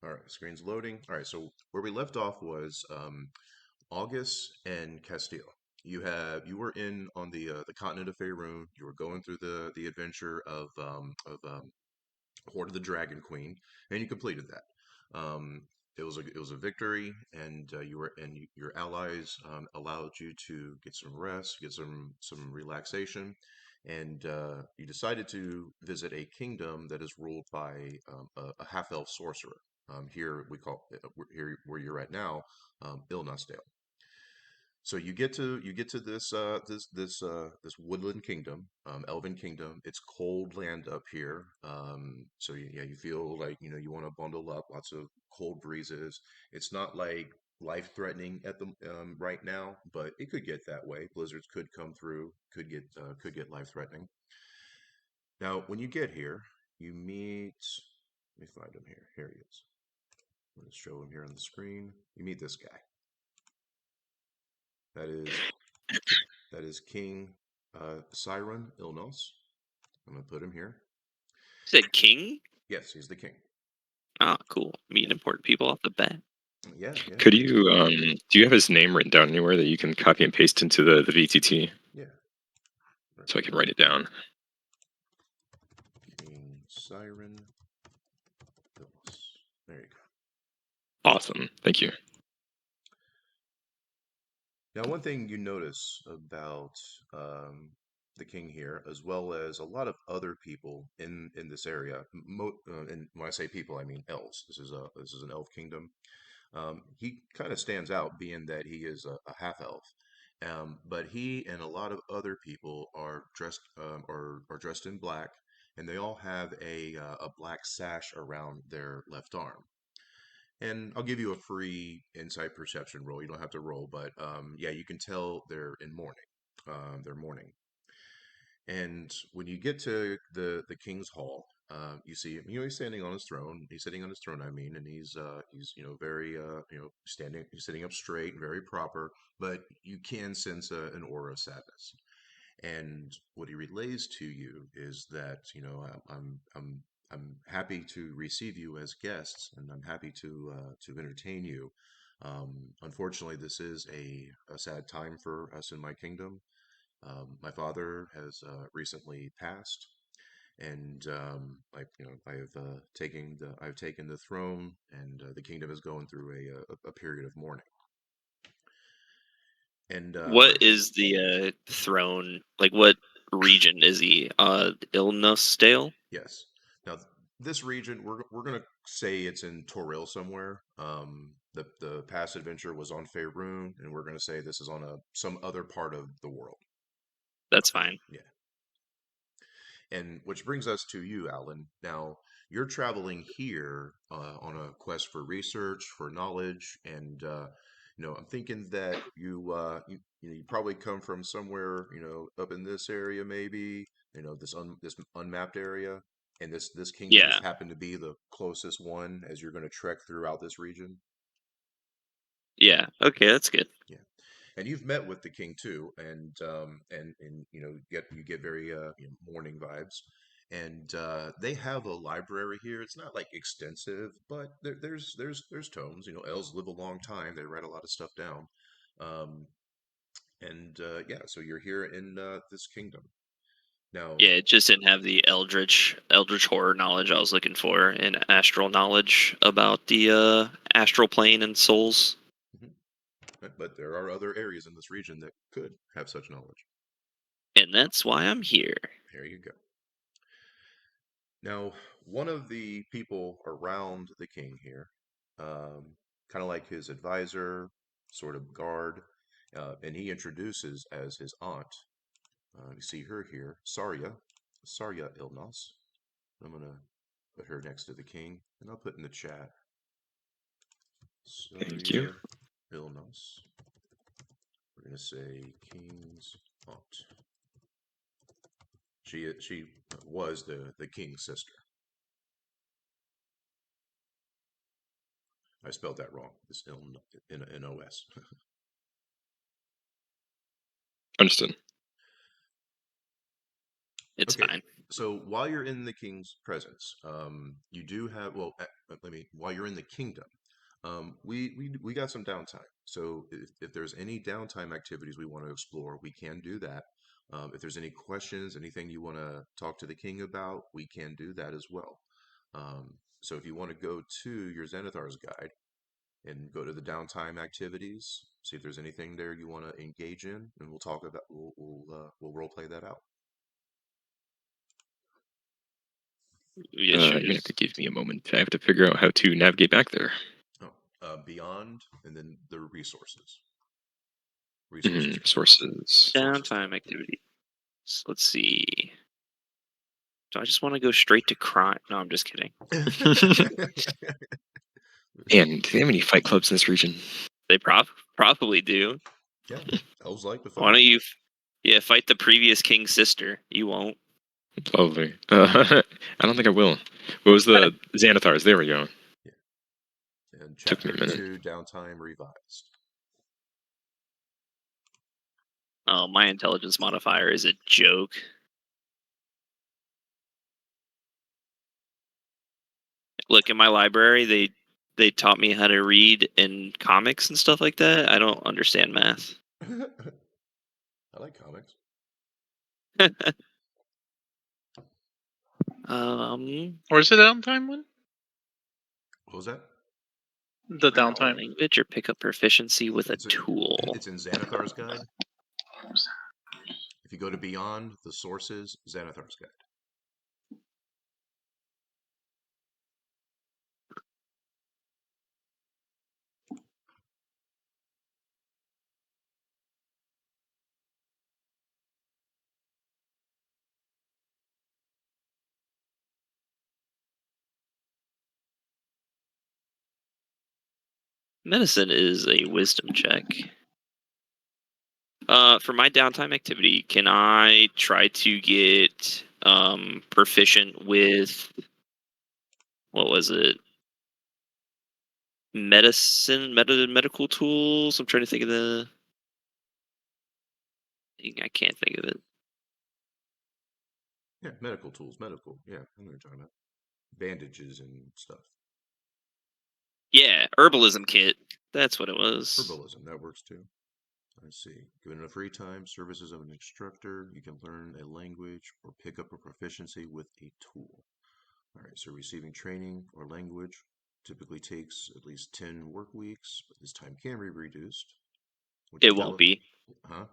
All right, screen's loading. All right, so where we left off was August and Castile. You were in on the continent of Faerun. You were going through the adventure of Horde of the Dragon Queen, and you completed that. It was a victory, and your allies allowed you to get some rest, get some relaxation, and you decided to visit a kingdom that is ruled by a half elf sorcerer. Here we call here where you're at now, Ilnasdale. So you get to this woodland kingdom, elven kingdom. It's cold land up here. Yeah, you feel like you want to bundle up. Lots of cold breezes. It's not like life threatening at the right now, but it could get that way. Blizzards could come through. Could get life threatening. Now, when you get here, you meet. Let me find him here. Here he is. I'm going to show him here on the screen. You meet this guy. That is That is King Siren Ilnos. I'm going to put him here. Said king? Yes, he's the king. Ah, cool. Yeah, Meeting important people off the bat. yeah, yeah. Could you do you have his name written down anywhere that you can copy and paste into the VTT Yeah. so I can write it down? King Siren Ilnos. There you go. Awesome. Thank you. Now, one thing you notice about the king here, as well as a lot of other people in this area, and when I say people, I mean elves. This is an elf kingdom. He kind of stands out, being that he is a half elf. But he and a lot of other people are dressed are dressed in black, and they all have a black sash around their left arm. And I'll give you a free insight perception roll. You don't have to roll, but yeah, you can tell they're in mourning. They're mourning. And when you get to the king's hall, you see him. He's standing on his throne. He's sitting on his throne, I mean, and he's very standing. He's sitting up straight and very proper. But you can sense an aura of sadness. And what he relays to you is that I'm happy to receive you as guests, and I'm happy to entertain you. Unfortunately, this is a sad time for us in my kingdom. My father has recently passed, and I've taken the throne, and the kingdom is going through a period of mourning. And What is the throne? Like, what region is he? Ilnusdale? yes, now this region we're gonna say it's in Toril somewhere. The past adventure was on Faerun, and we're gonna say this is on some other part of the world. That's fine. Yeah. And which brings us to you, Alan. Now, you're traveling here on a quest for research, for knowledge, and I'm thinking that you probably come from somewhere, up in this area, maybe, this unmapped area, and this kingdom Yeah. just happened to be the closest one as you're going to trek throughout this region. Yeah. Okay, that's good. Yeah. And you've met with the king too, and you get very morning vibes. And they have a library here. It's not like extensive, but there's tomes. Elves live a long time. They write a lot of stuff down. Um, and yeah, so you're here in this kingdom now. Yeah, it just didn't have the eldritch horror knowledge I was looking for, and astral knowledge about the astral plane and souls. Mhm. But there are other areas in this region that could have such knowledge. And that's why I'm here. There you go. Now, one of the people around the king here, kind of like his advisor, sort of guard, and he introduces as his aunt. You see her here, Sarya Ilnos. I'm gonna put her next to the king, and I'll put in the chat Thank you. Sarya Ilnos. We're gonna say king's aunt. She was the king's sister. I spelled that wrong. It's in OS. It's Okay, fine. So while you're in the king's presence, you do have, well, while you're in the kingdom, we got some downtime. So if there's any downtime activities we want to explore, we can do that. If there's any questions, anything you want to talk to the king about, we can do that as well. So if you want to go to your Xanathar's guide and go to the downtime activities, see if there's anything there you want to engage in, and we'll talk about, we'll role play that out. Yes, You're gonna have to give me a moment. I have to figure out how to navigate back there. Oh, beyond, and then the resources. Resources. Sources. downtime activity. Let's see. Do I just want to go straight to crime? No, I'm just kidding. And do they have any fight clubs in this region? They probably do. Yeah, elves like to fight. Why don't you, fight the previous king's sister? You won't. Lovely. I don't think I will. What was the Xanathars? There we go. And Took me chapter a minute. 2, downtime revised. Oh, my intelligence modifier is a joke. Look, in my library, they taught me how to read in comics and stuff like that. I don't understand math. I like comics. Where's the downtime one? What was that? The downtime. Language or pick up proficiency with a tool. It's in Xanathar's guide. If you go to beyond the sources, Xanathar's guide. Medicine is a wisdom check. For my downtime activity, can I try to get proficient with, what was it? Medical tools? I'm trying to think of the. I can't think of it. Yeah, medical tools, medical. Yeah, I know what you're talking about. Bandages and stuff. Yeah, herbalism kit. That's what it was. Herbalism, that works too. Let's see. Given enough free time, services of an instructor, you can learn a language or pick up a proficiency with a tool. All right, so receiving training or language typically takes at least 10 work weeks, but this time can be reduced. It won't be. Huh?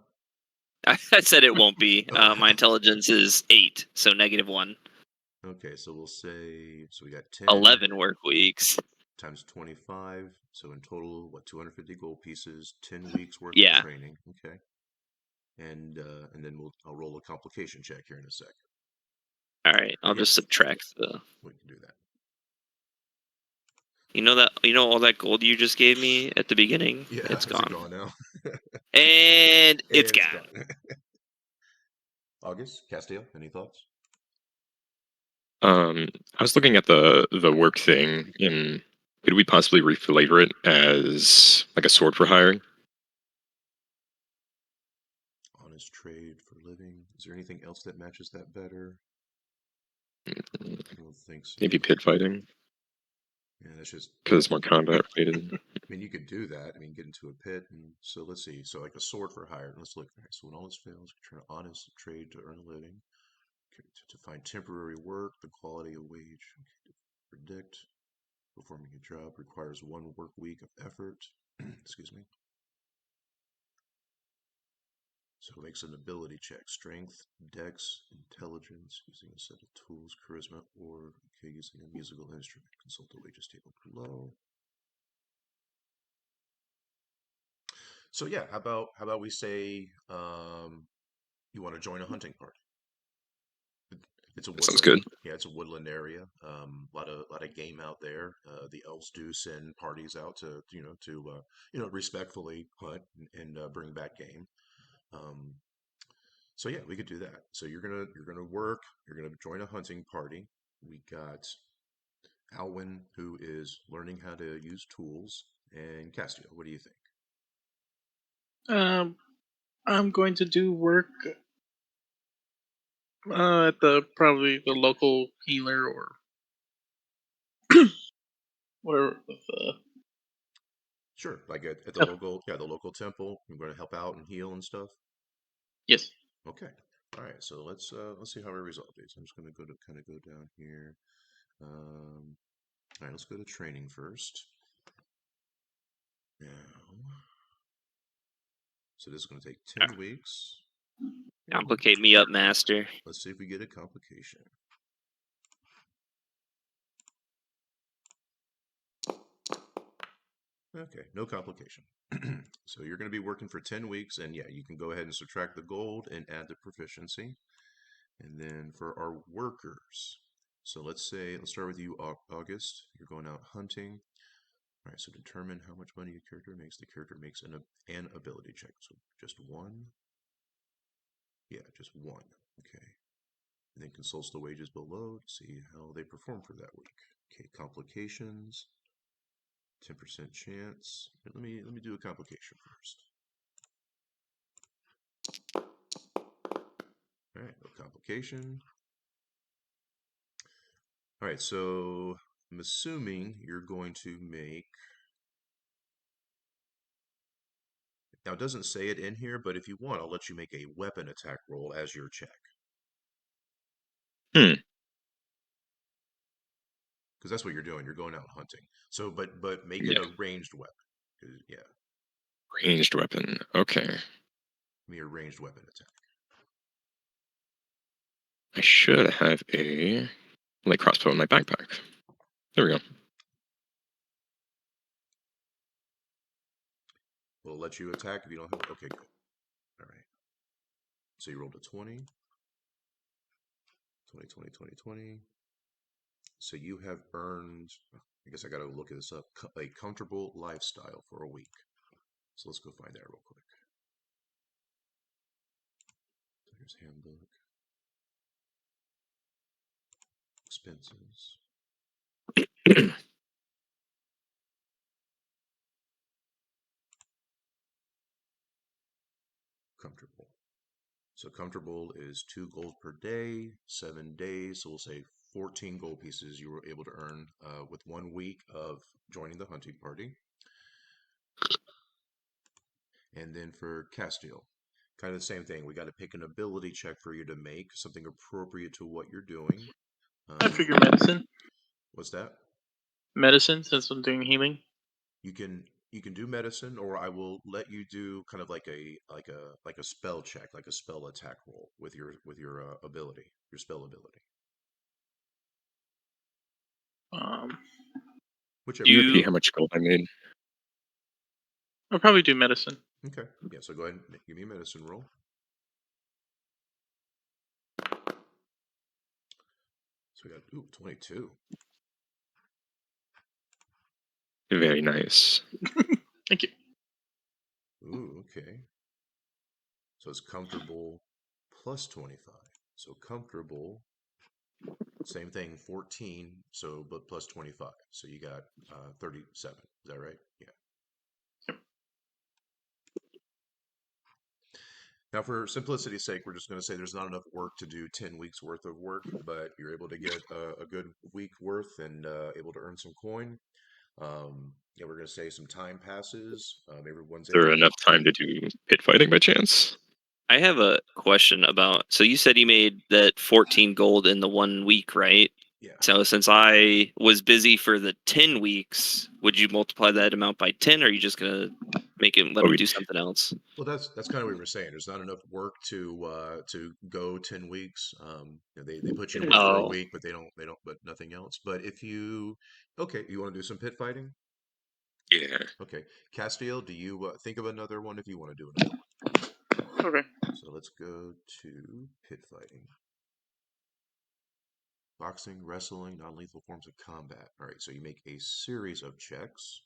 I said it won't be. My intelligence is 8, so -1. Okay, so we'll say, so we got 10. 11 work weeks. Times 25, so in total, what, 250 gold pieces, 10 weeks worth Yeah. of training. Okay. And then I'll roll a complication check here in a second. All right, I'll just subtract the. We can do that. You know all that gold you just gave me at the beginning? Yeah, it's gone. It's gone now. And it's gone. August, Castiel, any thoughts? I was looking at the work thing, and could we possibly reflavor it as like a sword for hire? Honest trade for living. Is there anything else that matches that better? I don't think so. Maybe pit fighting, Yeah, that's just because it's more combat related. I mean, you could do that. I mean, get into a pit, and so let's see. So, like a sword for hire. Let's look. All right, so when all this fails, return honest trade to earn a living. Okay, to find temporary work, the quality of wage. Okay, to predict performing a job requires 1 work week of effort. Excuse me. So it makes an ability check: strength, dex, intelligence, using a set of tools, charisma, or okay, using a musical instrument. Consult the wages table below. So yeah, how about we say you want to join a hunting party? It's a woodland. Sounds good. Yeah, it's a woodland area. Lot of game out there. The elves do send parties out to respectfully hunt and bring back game. So yeah, we could do that. So you're gonna work. You're gonna join a hunting party. We got Alwyn, who is learning how to use tools, and Castiel. What do you think? I'm going to do work At the probably the local healer or whatever. Sure, like at the Oh, local, yeah, the local temple. You're going to help out and heal and stuff. yes. Okay. All right. So let's see how we resolve these. I'm just going to go down here. All right. Let's go to training first. Now, so this is going to take 10 weeks. Complicate me up, master. Let's see if we get a complication. Okay, no complication. So you're going to be working for 10 weeks, and yeah, you can go ahead and subtract the gold and add the proficiency. And then for our workers, so let's start with you, August. You're going out hunting. All right, so determine how much money your character makes. The character makes an ability check. So just one. Yeah, just one. Okay. And then consults the wages below to see how they perform for that week. Okay, complications. 10% chance. Let me do a complication first. All right, no complication. All right, so I'm assuming you're going to make. Now, it doesn't say it in here, but if you want, I'll let you make a weapon attack roll as your check. Hmm. Because that's what you're doing. You're going out hunting. So, but make it Yeah. a ranged weapon. Yeah, Ranged weapon. Okay. give me a ranged weapon attack. I should have a light crossbow in my backpack. There we go. Will it let you attack if you don't have it? Okay, good. All right. So you rolled a 20. 20, 20, 20, 20. So you have earned, I guess I got to look this up, a comfortable lifestyle for a week. So let's go find that real quick. Player's handbook. Expenses. Comfortable. So comfortable is 2 gold per day, 7 days. So we'll say 14 gold pieces you were able to earn with 1 week of joining the hunting party. And then for Castile, kind of the same thing. We got to pick an ability check for you to make, something appropriate to what you're doing. I figure medicine. What's that? Medicine, since I'm doing healing. You can do medicine, or I will let you do kind of like a spell check, like a spell attack roll with your ability, your spell ability, Um, whichever Do you you see You prefer. how much gold I made? I'll probably do medicine. Okay, yeah. So go ahead and give me a medicine roll. So we got 22. Very nice. Thank you. Ooh, okay. So it's comfortable plus 25. So comfortable, same thing, 14. So but plus 25. So you got 37. Is that right? Yeah. Now, for simplicity's sake, we're just going to say there's not enough work to do 10 weeks worth of work, but you're able to get a good week worth and able to earn some coin. Yeah, we're going to say some time passes. Everyone's Is there able to. enough time to do pit fighting by chance? I have a question about. So you said you made that 14 gold in the 1 week, right? Yeah. So since I was busy for the 10 weeks, would you multiply that amount by 10, or are you just gonna make it let Oh, him do something else? Well, that's kind of what we were saying. There's not enough work to go 10 weeks. They put you in work for a Oh, week, but they don't, but nothing else. But if you, okay, you want to do some pit fighting? yeah. Okay, Castiel, do you think of another one if you want to do another one? Okay. So let's go to pit fighting. Boxing, wrestling, non-lethal forms of combat. All right, so you make a series of checks.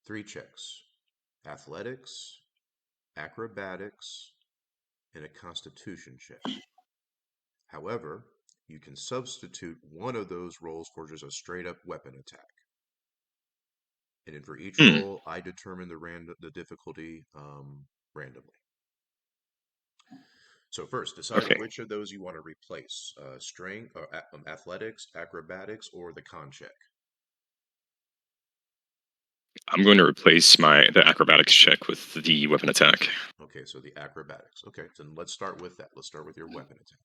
3 checks. Athletics, acrobatics, and a constitution check. However, you can substitute one of those rolls for just a straight up weapon attack. And then for each Hmm. roll, I determine the difficulty randomly. So first, decide Okay. which of those you want to replace: strength, or athletics, acrobatics, or the con check. I'm going to replace the acrobatics check with the weapon attack. Okay, so the acrobatics. Okay, then let's start with that. Let's start with your weapon attack.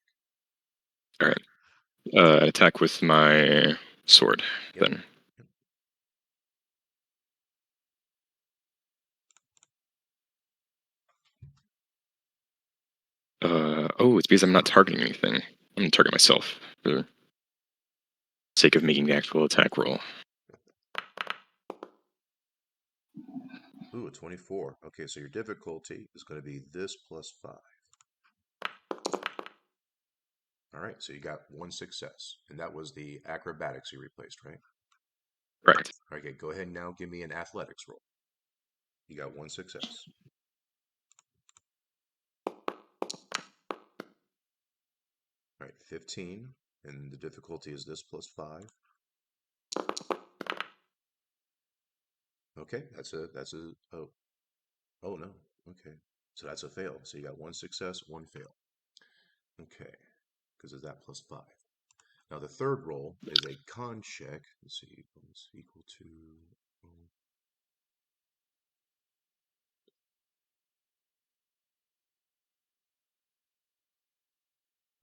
All right. Attack with my sword. Yep. Then. Oh, it's because I'm not targeting anything. I'm going to target myself for the sake of making the actual attack roll. Ooh, a 24. Okay, so your difficulty is going to be this plus 5. All right, so you got one success, and that was the acrobatics you replaced, right? Correct. Okay, go ahead and now give me an athletics roll. You got one success. All right, 15, and the difficulty is this plus 5. Okay, that's a oh no. Okay, so that's a fail. So you got one success, one fail. Okay, because of that plus 5. Now the third roll is a con check. Let's see, equal to.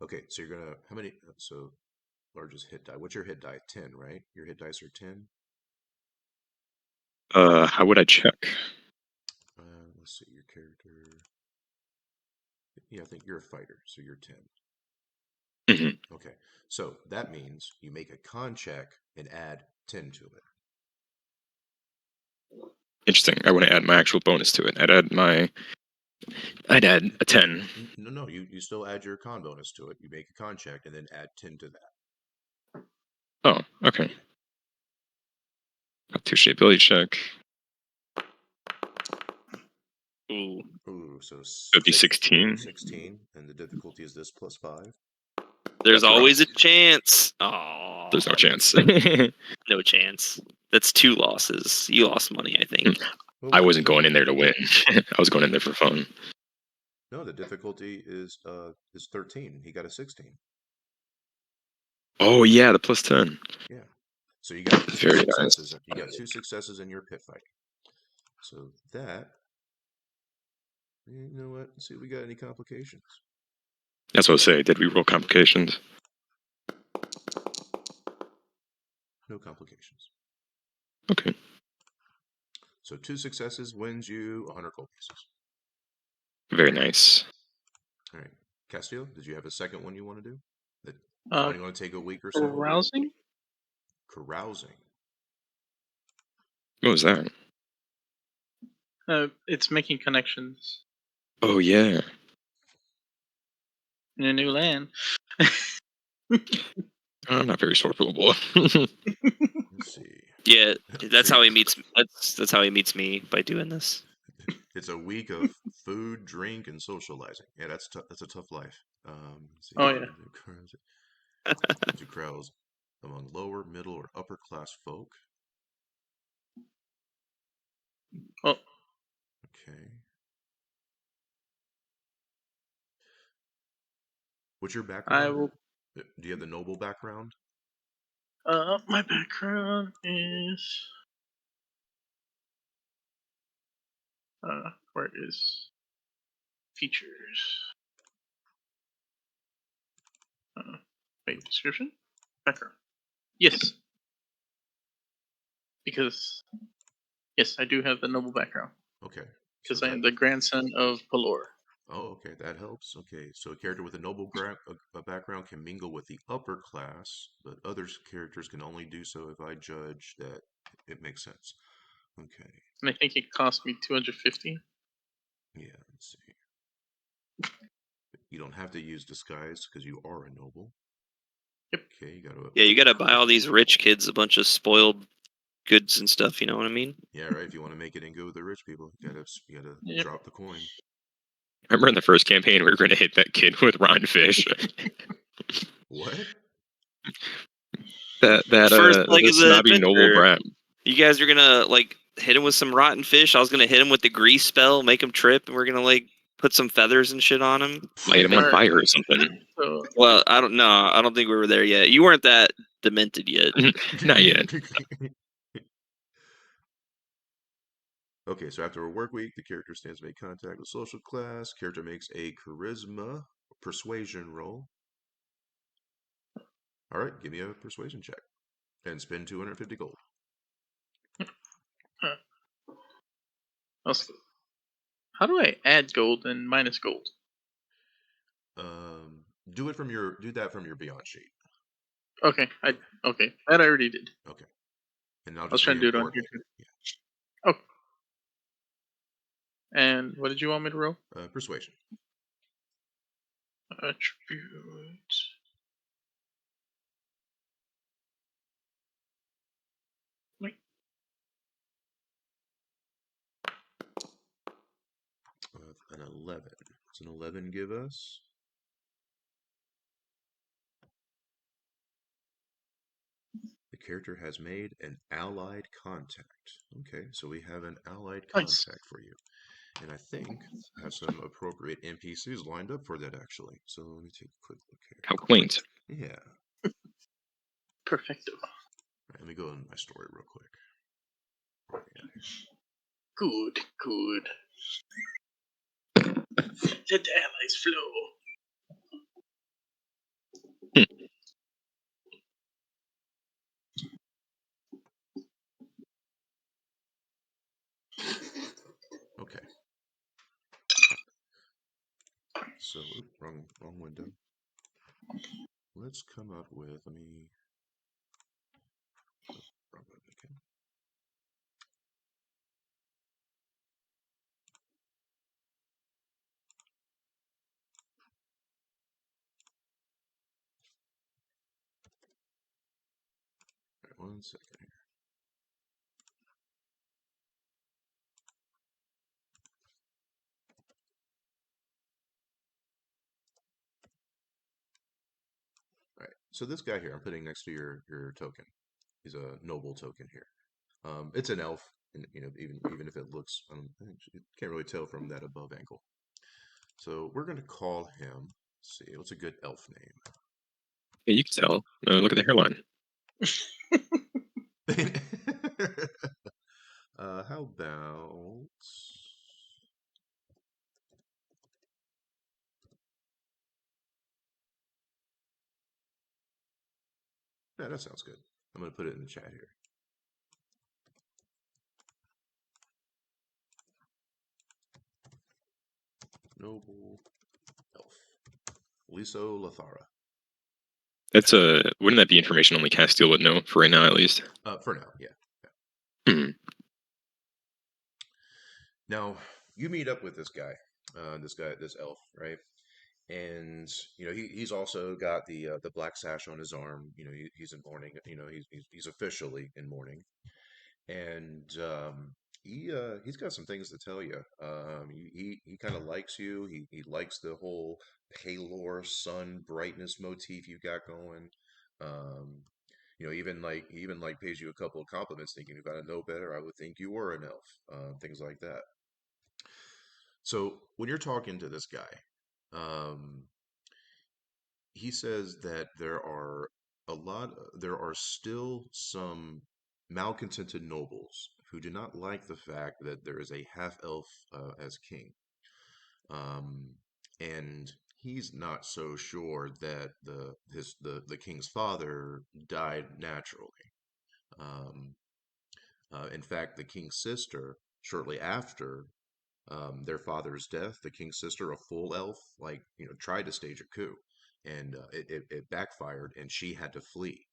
Okay, so you're gonna how many? So largest hit die. What's your hit die? 10, right? Your hit dice are 10. How would I check? Let's see, your character. Yeah, I think you're a fighter, so you're 10. Mm-hmm. Okay, so that means you make a con check and add 10 to it. Interesting. I want to add my actual bonus to it. I'd add a 10. No, you still add your con bonus to it. You make a con check and then add 10 to that. Oh, okay. Touche ability check. Ooh. Ooh, so It'd be 16. 16, and the difficulty is this plus 5. There's That's always rough. a chance. Oh, There's no chance. no chance. That's 2 losses. You lost money, I think. Well, I wait, wasn't going in there to win. I was going in there for fun. No, the difficulty is 13. He got a 16. Oh yeah, the plus 10. Yeah. So you got two Very successes. nice. You got 2 successes in your pit fight. So that, you know what? Let's see if we got any complications. That's what I say. Did we roll complications? No complications. Okay. So 2 successes wins you 100 gold pieces. Very nice. All right. Castillo, did you have a second one you want to do? That only going to take a week or so? Carousing? Carousing. What was that? It's making connections Oh yeah. in a new land. I'm not very sortable. Let's see. Yeah, that's So how he meets. That's how he meets me, by doing this. it's a week of food, drink, and socializing. Yeah, that's a tough life. Let's see. Oh, yeah. To crowds among lower, middle, or upper class folk. Oh, Okay. What's your background? I will. Do you have the noble background? My background is. Where is features? Wait, description? Background. Yes. Because, yes, I do have the noble background. Okay. Because So I am the grandson of Pelor. Oh, okay, that helps. Okay, so a character with a noble background can mingle with the upper class, but other characters can only do so if I judge that it makes sense. Okay, And I think it cost me 250. yeah, let's see. You don't have to use disguise because you are a noble. Yep. Okay, You gotta buy all these rich kids a bunch of spoiled goods and stuff. You know what I mean? Yeah, right. If you want to make it and go with the rich people, you gotta Yep. drop the coin. Remember in the first campaign we were going to hit that kid with rotten fish. What? that First leg the of the snobby noble adventure. brat. You guys are gonna like hit him with some rotten fish. I was gonna hit him with the grease spell, make him trip, and we're gonna like put some feathers and shit on him. Light him on Alright. fire or something. So Well, I don't know. I don't think we were there yet. You weren't that demented yet. Not yet. Okay, so after a work week, the character stands to make contact with social class. Character makes a charisma persuasion roll. All right, give me a persuasion check and spend 250 gold. also, how do I add gold and minus gold? Do that from your Beyond sheet. Okay, okay, that I already did. Okay, and I'll I was just trying to do it on re-import here it. too. Yeah. Oh. And what did you want me to roll? Persuasion. Attribute. Wait. An 11. Does an 11 give us? The character has made an allied contact. Okay, so we have an allied Nice. contact for you. And I think I have some appropriate NPCs lined up for that, actually. So let me take a quick look here. How quaint. Yeah. Perfecto. Right, let me go in my story real quick. Good, good. Let the allies flow. Okay. So, wrong window. Let's come up with, let me, wrong button, okay. All right, 1 second here. All right, so this guy here, I'm putting next to your token. He's a noble token here. It's an elf, and even if it looks, you can't really tell from that above angle. So we're going to call him. Let's see, what's a good elf name? Yeah, you can tell. Look at the hairline. How about? Yeah, that sounds good. I'm going to put it in the chat here. Noble elf. Liso Lothara. That's wouldn't that be information only Castile would know for right now, at least? For now, yeah. Hmm. Now you meet up with this guy, this elf, right? And he's also got the black sash on his arm. He's in mourning. He's officially in mourning, and he's got some things to tell you. He kind of likes you. He likes the whole Palor sun brightness motif you got going. Um, he even like pays you a couple of compliments, thinking if I know better, I would think you were an elf. Things like that. So when you're talking to this guy, um, he says that there are still some malcontented nobles who do not like the fact that there is a half elf as king. Um, and he's not so sure that the king's father died naturally. Um, in fact, the king's sister, shortly after their father's death, the king's sister, a full elf, tried to stage a coup, and it backfired, and she had to flee.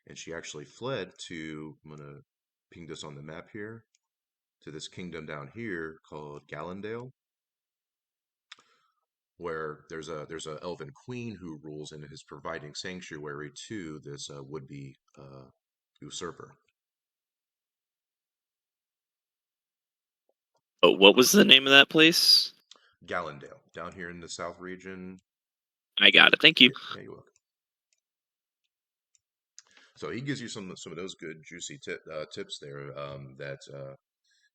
And she actually fled to, I'm gonna ping this on the map here, to this kingdom down here called Gallandale, where there's a elven queen who rules and is providing sanctuary to this would-be usurper. Oh, what was the name of that place? Gallandale, down here in the south region. I got it. Thank you. Yeah, you're welcome. So he gives you some of those good juicy tips there.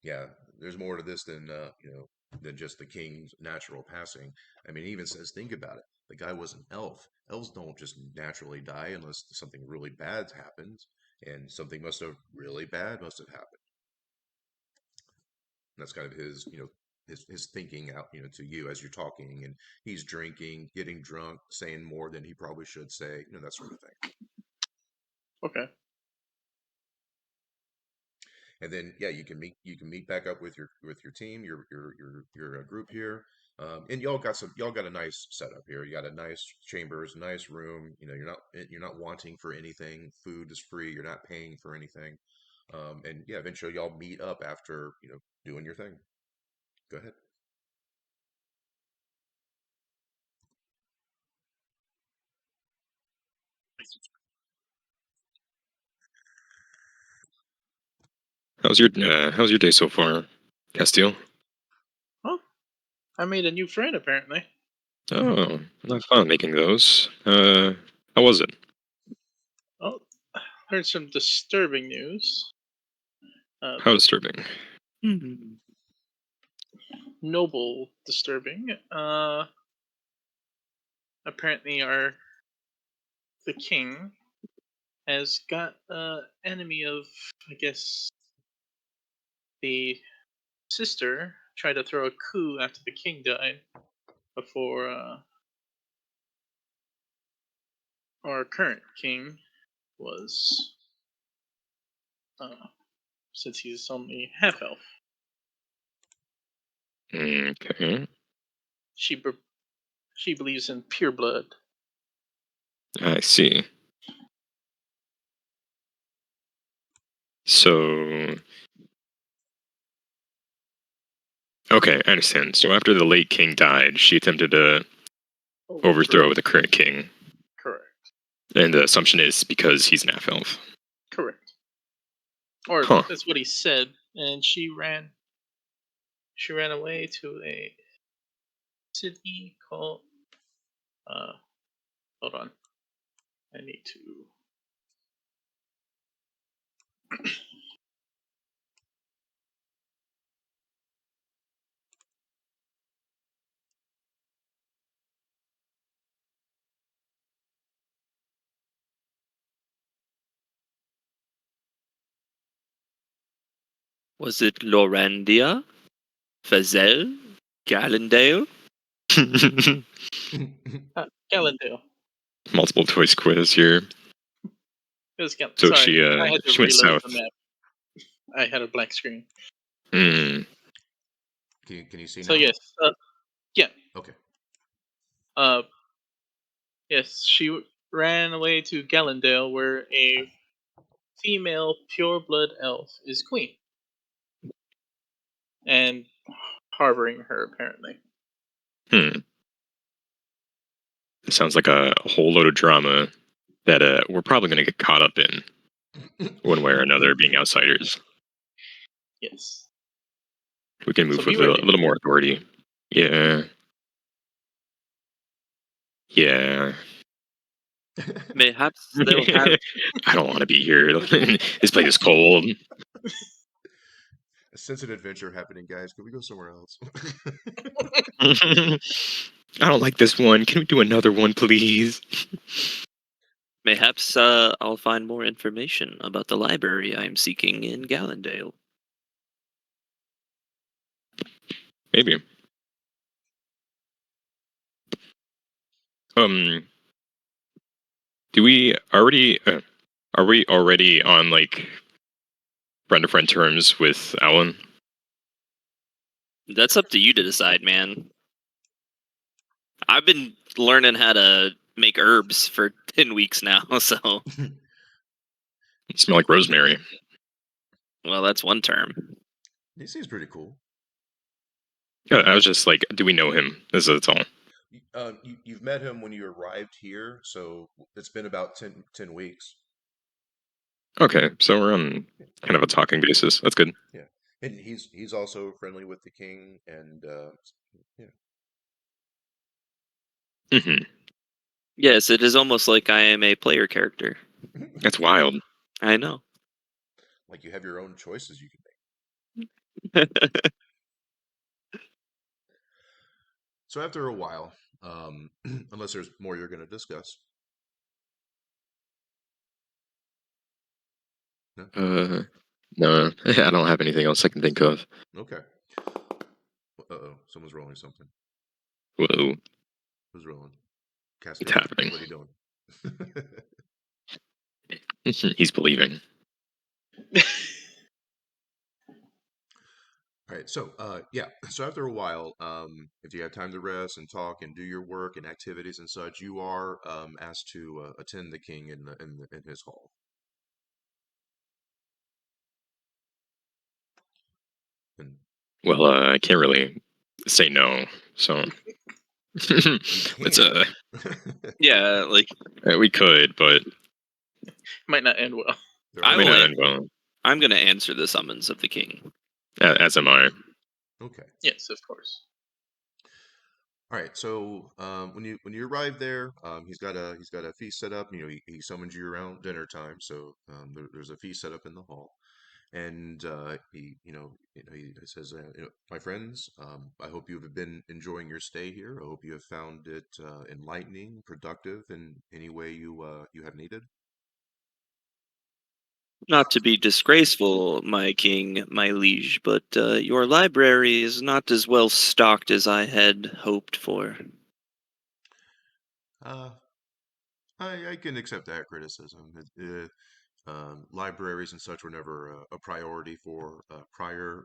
Yeah, there's more to this than than just the king's natural passing. I mean, he even says, think about it. The guy was an elf. Elves don't just naturally die unless something really bad happens, and something must have really bad must have happened. And that's kind of his, his thinking out, to you as you're talking, and he's drinking, getting drunk, saying more than he probably should say, that sort of thing. Okay. And then yeah, you can meet back up with your team, your group here, and y'all got a nice setup here. You got a nice chambers, nice room. You're not wanting for anything. Food is free. You're not paying for anything. And yeah, eventually y'all meet up after doing your thing. Go ahead. How's your day so far, Castile? Oh, I made a new friend apparently. Oh, not fun making those. How was it? Oh, heard some disturbing news. How disturbing. Noble disturbing. Apparently the king has got enemy of, I guess, the sister tried to throw a coup after the king died before our current king was, since he's only half elf. Okay, She believes in pure blood. I see. So, okay, I understand. So after the late king died, she attempted to overthrow the current king, Correct. and the assumption is because he's an half elf. Correct. Or Huh. that's what he said, and she ran away to a city called hold on. I need to Was it Lorandia? Fazel? Gallandale? Gallandale. Multiple choice quiz here. It was So sorry, I had to she went reload south. the map. I had a blank screen. Hmm. Can you see So now? yes, yeah. Okay. Yes, she ran away to Gallandale, where a female pureblood elf is queen, and harboring her apparently. Hmm. It sounds like a whole load of drama that we're probably going to get caught up in one way or another, being outsiders. Yes. We can move So be with a ready. little more authority. Yeah. Yeah. Mayhaps they'll have. I don't want to be here. This place is cold. A sense of adventure happening, guys. Can we go somewhere else? I don't like this one. Can we do another one, please? Mayhaps I'll find more information about the library I am seeking in Gallandale. Maybe. Do we already? Are we already on like friend to friend terms with Alan? That's up to you to decide, man. I've been learning how to make herbs for 10 weeks now, so. You smell like rosemary. Well, that's one term. He seems pretty cool. Yeah, I was just like, do we know him? That's all. You've met him when you arrived here, so it's been about 10 weeks. Okay, so we're on kind of a talking basis. That's good. Yeah, and he's also friendly with the king, and yeah. Hmm. Yes, it is almost like I am a player character. That's wild. I know. Like you have your own choices you can make. So after a while, unless there's more you're going to discuss. No? No, I don't have anything else I can think of. Okay. Uh-oh, someone's rolling something. Whoa, Who's rolling? it's Castiel? happening. What are you doing? He's believing. All right, so yeah, so after a while, if you have time to rest and talk and do your work and activities and such, you are asked to attend the king in his hall. And Well, I can't really say no, so you let's can't. Yeah, like we could, but Might not end well. There I are may will. not rules. end well. I'm gonna answer the summons of the king. As am I. Okay. Yes, of course. All right. So when you arrive there, he's got a feast set up. You know, he summons you around dinner time. So there's a feast set up in the hall, and he says, my friends, I hope you have been enjoying your stay here. I hope you have found it enlightening, productive in any way you have needed. Not to be disgraceful, my king, my liege, but your library is not as well stocked as I had hoped for. Uh, I can accept that criticism. Libraries and such were never a priority for prior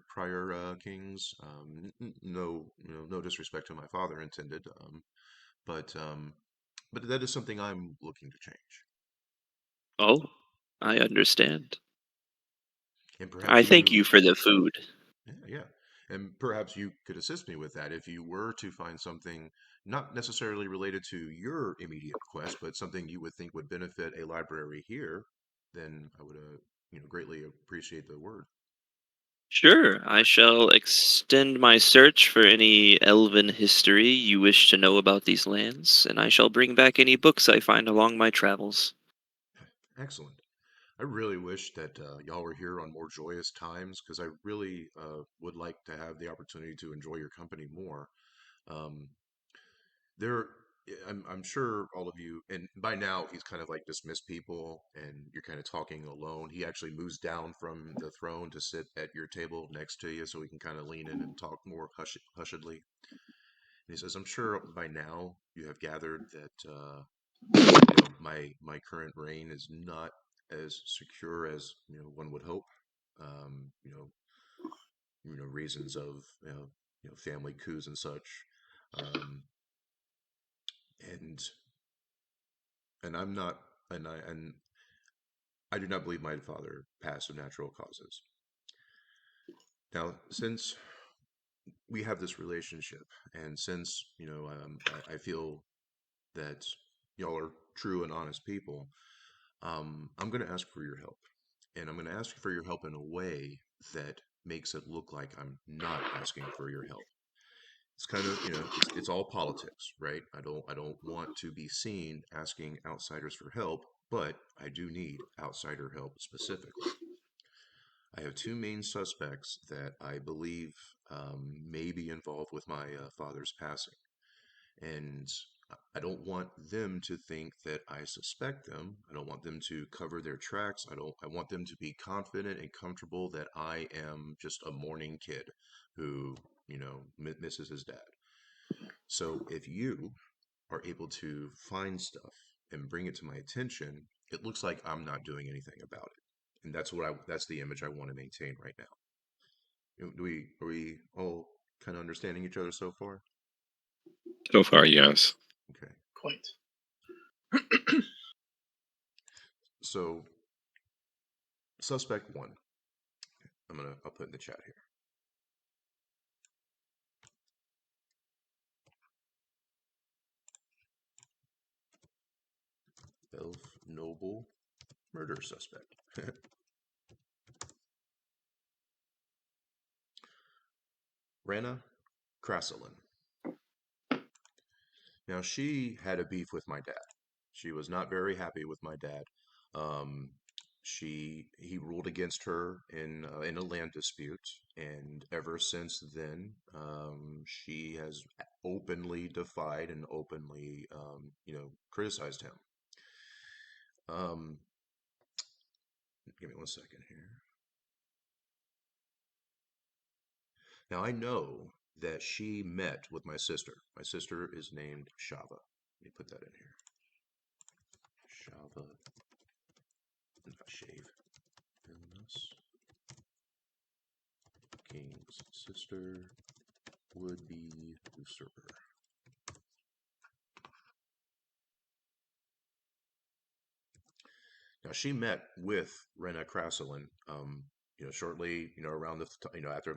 kings. No, no disrespect to my father intended. But that is something I'm looking to change. Oh, I understand. And perhaps I thank you, you for the food. yeah, and perhaps you could assist me with that if you were to find something not necessarily related to your immediate quest, but something you would think would benefit a library here. Then I would, greatly appreciate the word. Sure, I shall extend my search for any elven history you wish to know about these lands, and I shall bring back any books I find along my travels. Excellent. I really wish that y'all were here on more joyous times because I really would like to have the opportunity to enjoy your company more. Um, there, I'm sure all of you, and by now he's kind of like dismissed people, and you're kind of talking alone. He actually moves down from the throne to sit at your table next to you, so he can kind of lean in and talk more hushedly. And he says, "I'm sure by now you have gathered that my current reign is not as secure as one would hope. Um, you know, reasons of family coups and such, um, and I'm not, and I do not believe my father passed of natural causes. Now, since we have this relationship, and since I feel that y'all are true and honest people, I'm going to ask for your help. And I'm going to ask for your help in a way that makes it look like I'm not asking for your help. It's kind of, it's all politics, right? I don't want to be seen asking outsiders for help, but I do need outsider help specifically. I have two main suspects that I believe may be involved with my father's passing. And I don't want them to think that I suspect them. I don't want them to cover their tracks. I want them to be confident and comfortable that I am just a mourning kid who, misses his dad. So if you are able to find stuff and bring it to my attention, it looks like I'm not doing anything about it. And that's the image I want to maintain right now. Are we all kind of understanding each other so far? So far, yes. Okay. Quite. So suspect one, I'll put in the chat here. Elf noble murder suspect. Rana Krasilin. Now she had a beef with my dad. She was not very happy with my dad. Um, he ruled against her in a land dispute, and ever since then, she has openly defied and openly, criticized him. Um, Give me 1 second here. Now I know that she met with my sister. My sister is named Shava. Let me put that in here. Shava, not shave. Illness. King's sister would be usurper. Now she met with Rena Crassilin, shortly, around after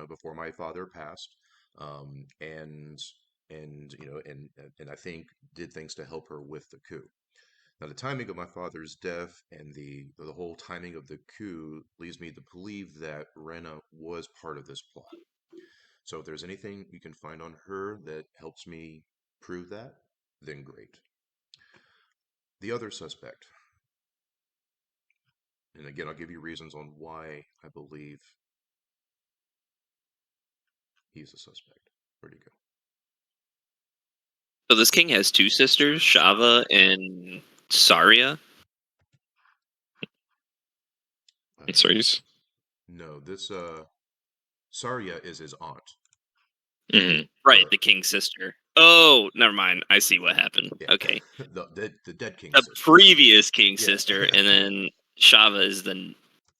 before my father passed, and and I think did things to help her with the coup. Now the timing of my father's death and the whole timing of the coup leads me to believe that Rena was part of this plot. So if there's anything you can find on her that helps me prove that, then great. The other suspect, and again, I'll give you reasons on why I believe he's a suspect. Where'd he go? So this king has two sisters, Shava and Saria. Sorry. No, this Saria is his aunt. Mhm. Right, the king's sister. Oh, never mind. I see what happened. Yeah. Okay. the dead king's The sister. previous king's Yeah. sister, and then Shava is the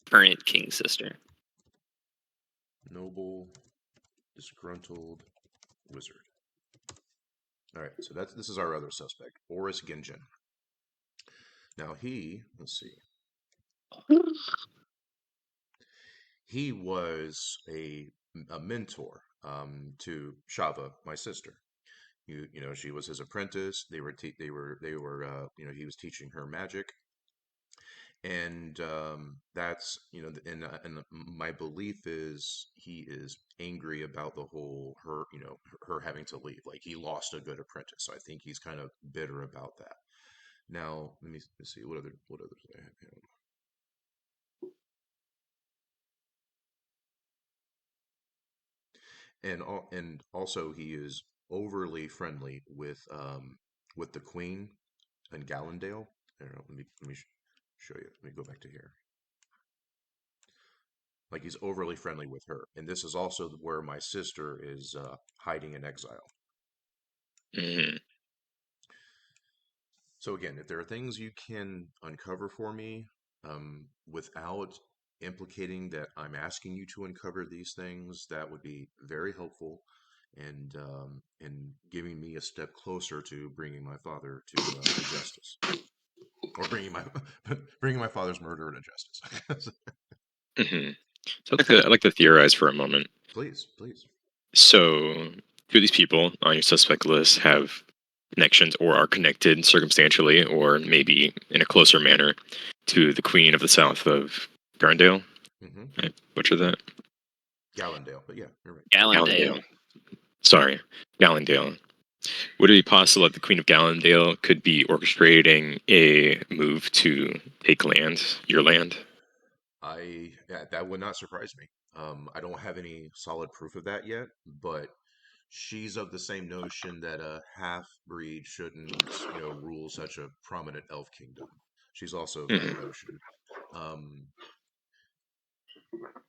current king's sister. Noble, disgruntled wizard. All right, so this is our other suspect, Oris Gingen. Now let's see. He was a mentor to Shava, my sister. She was his apprentice. He was teaching her magic, and that's and my belief is he is angry about the whole her having to leave. Like he lost a good apprentice, so I think he's kind of bitter about that. Now let's see what others I have him. And also he is overly friendly with the Queen and Gallandale. I don't know, let me show you. Let me go back to here. Like he's overly friendly with her, and this is also where my sister is hiding in exile. Mhm. So again, if there are things you can uncover for me without implicating that I'm asking you to uncover these things, that would be very helpful and giving me a step closer to bringing my father to justice, or bringing my father's murderer to justice. Mhm. So I'd like to theorize for a moment. Please, please. So, do these people on your suspect list have connections or are connected circumstantially or maybe in a closer manner to the Queen of the South of Garndale? Mm-hmm. I butchered that. Gallandale, but yeah, you're right. Gallandale. Sorry, Gallandale. Would it be possible that the Queen of Gallandale could be orchestrating a move to take your land? That would not surprise me. I don't have any solid proof of that yet, but she's of the same notion that a half breed shouldn't, rule such a prominent elf kingdom. She's also of that Mhm. notion. Um,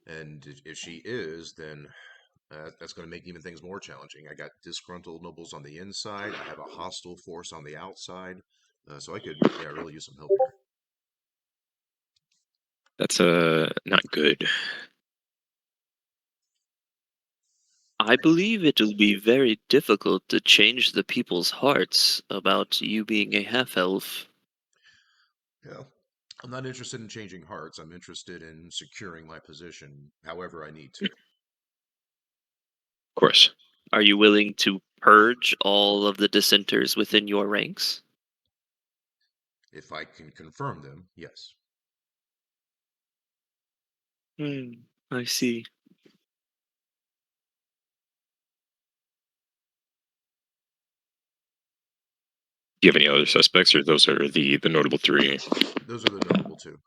and if she is, then that's going to make even things more challenging. I got disgruntled nobles on the inside. I have a hostile force on the outside. So I could, really use some help here. That's not good. I believe it'll be very difficult to change the people's hearts about you being a half elf. Yeah. I'm not interested in changing hearts. I'm interested in securing my position however I need to. Of course. Are you willing to purge all of the dissenters within your ranks? If I can confirm them, yes. I see. Do you have any other suspects, or those are the notable three? Those are the notable two.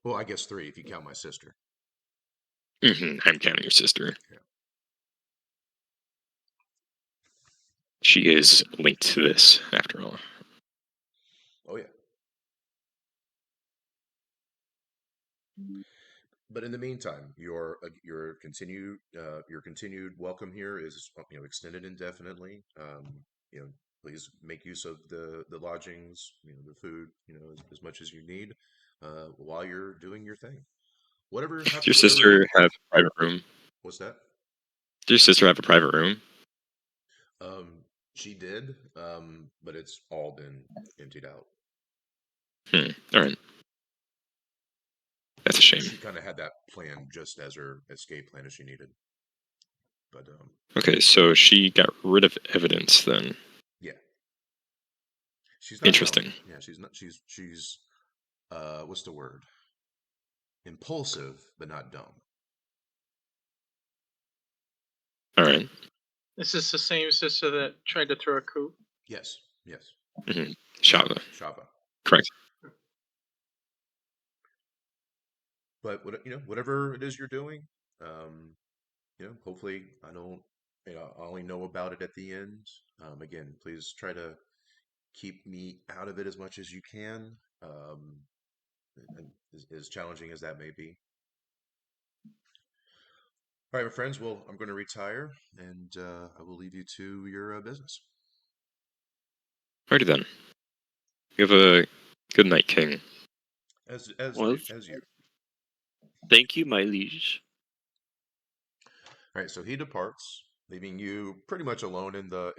Well, I guess 3 if you count my sister. I'm counting your sister. Yeah. She is linked to this, after all. Oh yeah. But in the meantime, your continued welcome here is extended indefinitely. You know, please make use of the lodgings, the food, as much as you need, while you're doing your thing. Does your sister have a private room? What's that? Does your sister have a private room? She did, but it's all been emptied out. All right. That's a shame. She kind of had that plan just as her escape plan as she needed. But Okay, so she got rid of evidence then. yeah, she's not dumb. Interesting. Yeah, she's not. She's what's the word? Impulsive, but not dumb. All right. This is the same sister that tried to throw a coup. Yes, yes. Shava. Shava. Correct. But whatever it is you're doing, hopefully I don't, I only know about it at the end. Again, please try to keep me out of it as much as you can, and as challenging as that may be. All right, my friends. Well, I'm going to retire, and I will leave you to your business. Alrighty then. You have a good night, King. As Well, you. thank you, my liege. All right, so he departs, leaving you pretty much alone in the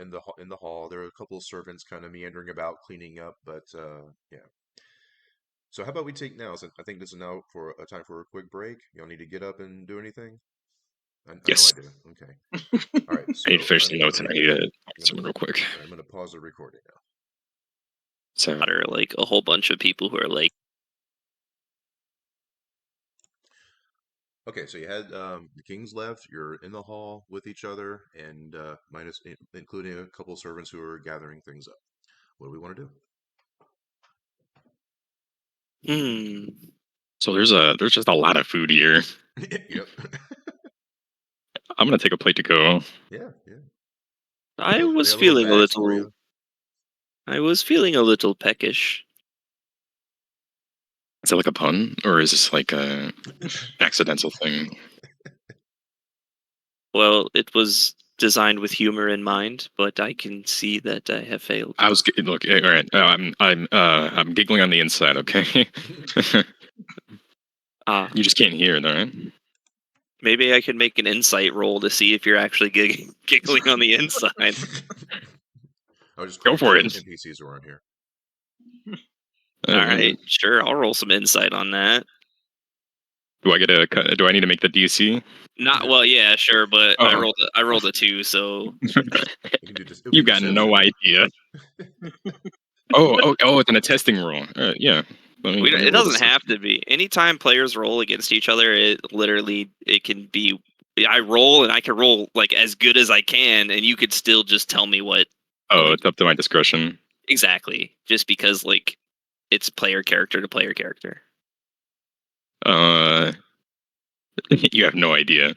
hall. There are a couple of servants kind of meandering about, cleaning up, but yeah. So how about we take now? I think this is now for a time for a quick break. Y'all need to get up and do anything? I Yes. know I do. Okay. All right. So I need to finish the notes and I need to talk to someone real quick. I'm going to pause the recording now. So, Or like a whole bunch of people who are like, Okay, so you had the kings left. You're in the hall with each other, and including a couple of servants who are gathering things up. What do we want to do? so there's just a lot of food here. Yep. I'm gonna take a plate to go. Yeah. I They was got little feeling a bags for little. you. I was feeling a little peckish. Is that like a pun, or is this like a accidental thing? Well, it was designed with humor in mind, but I can see that I have failed. I was look. All right. I'm giggling on the inside. Okay. Ah, You just can't hear, though, right? maybe I can make an insight roll to see if you're actually giggling on the inside. I was just Go for it. NPCs who aren't here. All right, sure. I'll roll some insight on that. Do I get a? Do I need to make the DC? Not well, yeah, sure, but I Uh-oh. rolled a 2, so You can do this. You got no idea. Oh, it's an attesting roll. Yeah. Let me it roll doesn't this. have to be. Anytime players roll against each other, it can be. I roll and I can roll like as good as I can, and you could still just tell me what. Oh, it's up to my discretion. Exactly, just because like it's player character to player character. You have no idea.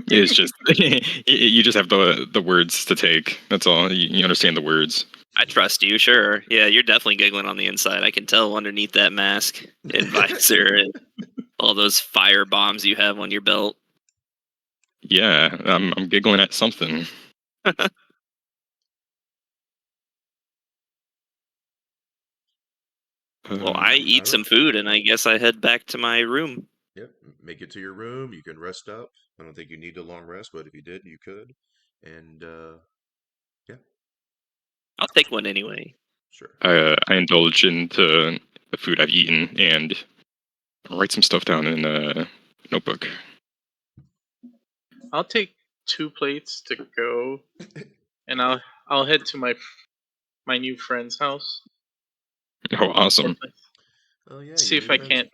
It's just you just have the words to take. That's all. You understand the words. I trust you, sure. Yeah, you're definitely giggling on the inside. I can tell underneath that mask and visor and all those fire bombs you have on your belt. Yeah, I'm giggling at something. Well, I eat some food and I guess I head back to my room. Yep. Make it to your room. You can rest up. I don't think you need a long rest, but if you did, you could. And yeah, I'll take one anyway. sure. I indulge into the food I've eaten and write some stuff down in a notebook. I'll take 2 plates to go, and I'll head to my new friend's house. Oh, awesome. Oh yeah. See your if new I friends. can't.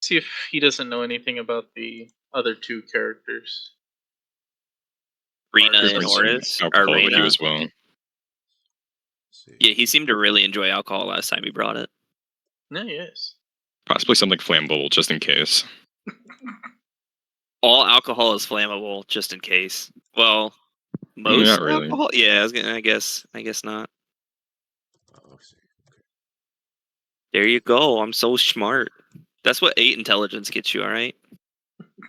See if he doesn't know anything about the other 2 characters. Rena Marcus and Bring some Horace. Or alcohol with you Rena. as well. See. Yeah, he seemed to really enjoy alcohol last time he brought it. No, yes. Possibly something flammable, just in case. All alcohol is flammable, just in case. Well, Not most really. alcohol. Yeah, I guess not. Oh, I see. Okay. There you go. I'm so smart. That's what 8 intelligence gets you. All right.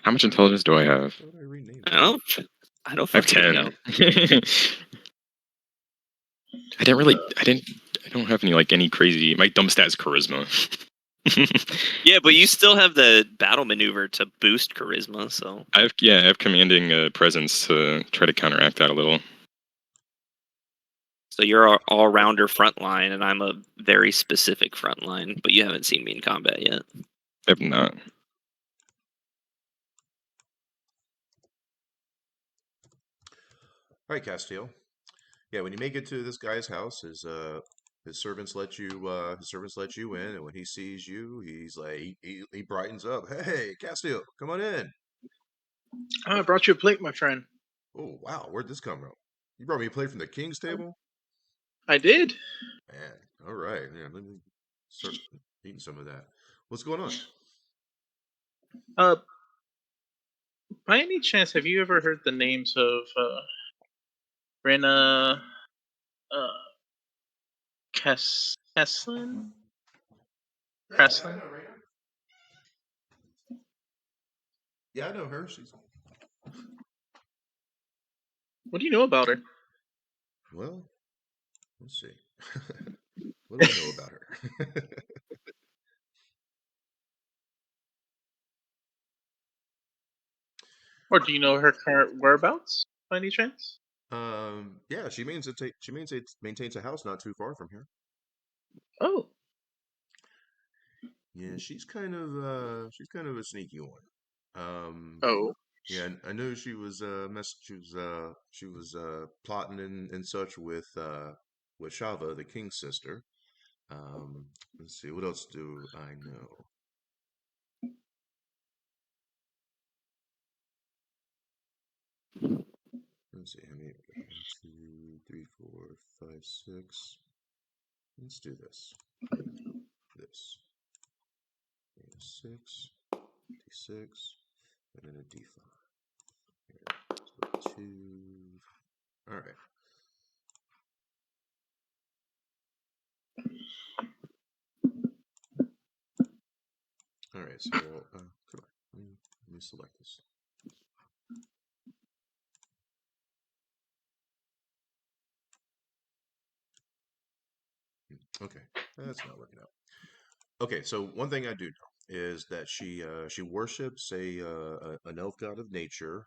How much intelligence do I have? What did I rename I it? don't. I don't I have fucking 10. know. I don't have any crazy. My dumb stat is charisma. Yeah, but you still have the battle maneuver to boost charisma. So I have commanding presence to try to counteract that a little. you're our all-rounder frontline, and I'm a very specific frontline. But you haven't seen me in combat yet. I have not. All right, Castiel. Yeah, when you make it to this guy's house, his servants let you in, and when he sees you, he's like he brightens up. Hey, Castiel, come on in. Oh, I brought you a plate, my friend. Oh wow, where'd this come from? You brought me a plate from the king's table? I did. Man, all right. Yeah, let me start eating some of that. What's going on? Uh, by any chance, have you ever heard the names of Rena, Kesslin? Yeah, I Kreslin? know Raina. Yeah, I know her. She's What do you know about her? well. Let's see. What do I know about her? Or do you know her current whereabouts, by any chance? Yeah, maintains a house not too far from here. Oh, Yeah, she's kind of a sneaky one. Um, oh. yeah, and I know she was plotting and such with Shava, the king's sister. Let's see, what else do I know? Let's see, how many? One, two, three, four, five, six. Let's do this. This. A6, D6, and then a D5. Here, so two. All right. All right. So, come on. Let me select this. Okay, that's not working out. Okay, so one thing I do know is that she worships an elf god of nature.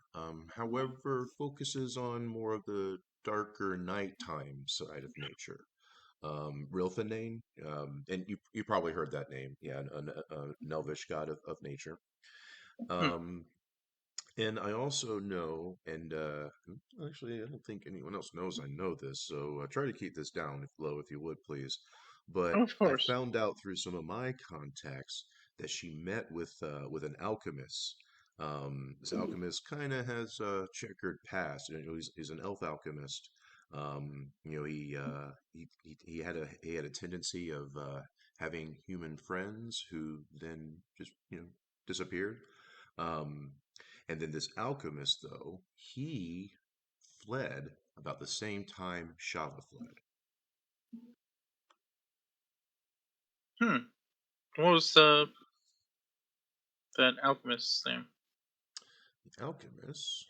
However, focuses on more of the darker nighttime side of nature. Rilfenane, and you probably heard that name. Yeah, an elvish god of nature. Hmm. Um, and I also know, and actually, I don't think anyone else knows I know this, so try to keep this down low if you would, please. But Oh, of I course. found out through some of my contacts that she met with an alchemist. This alchemist kind of has a checkered past. You know, he's an elf alchemist. You know, he had a tendency of having human friends who then just disappeared. Um, and then this alchemist, though, he fled about the same time Shava fled. Hmm. What was that alchemist's name? The alchemist.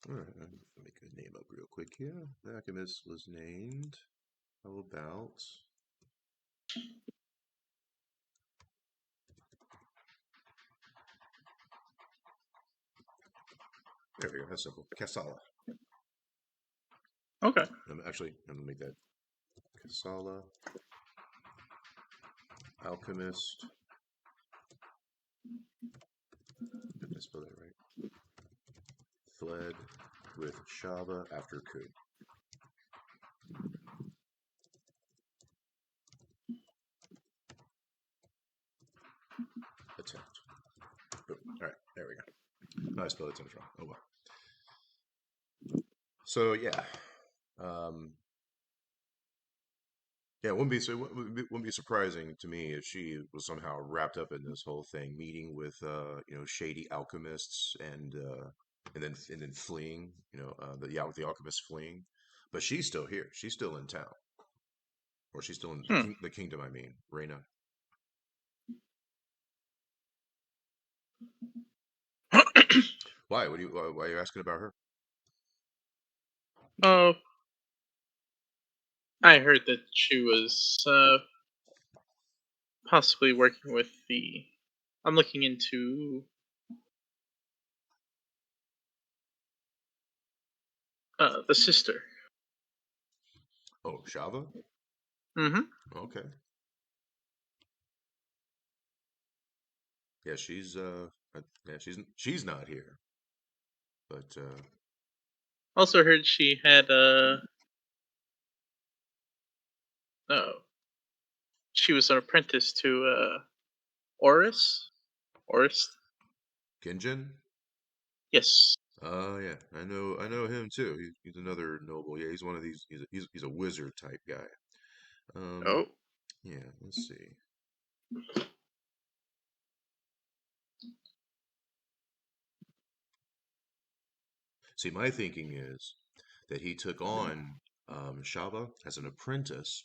All right, let me make a name up real quick here. The alchemist was named. How about? There we go. That's simple. Kassala. Okay. Actually, I'm gonna make that Kassala alchemist. Did I spell that right? Fled with Shava after coup. Attempt. Boom. All right, there we go. No, I spelled attempt wrong. Oh well. So yeah, um, yeah, wouldn't be surprising to me if she was somehow wrapped up in this whole thing, meeting with shady alchemists and then fleeing, with the alchemists fleeing, but she's still here. She's still in town, or she's still in Hmm. the kingdom. I mean, Reina. Why? Why are you asking about her? Oh, I heard that she was possibly working with the. I'm looking into the sister. Oh, Shava. Mm-hmm. Okay. Yeah, she's not here, but Also heard she had oh, she was an apprentice to Oris. Oris. Kinjin. Yes. Oh yeah, I know him too. He's another noble. Yeah, he's one of these. He's a wizard type guy. Um, Oh. yeah. Let's see. See, my thinking is that he took on Shaba as an apprentice,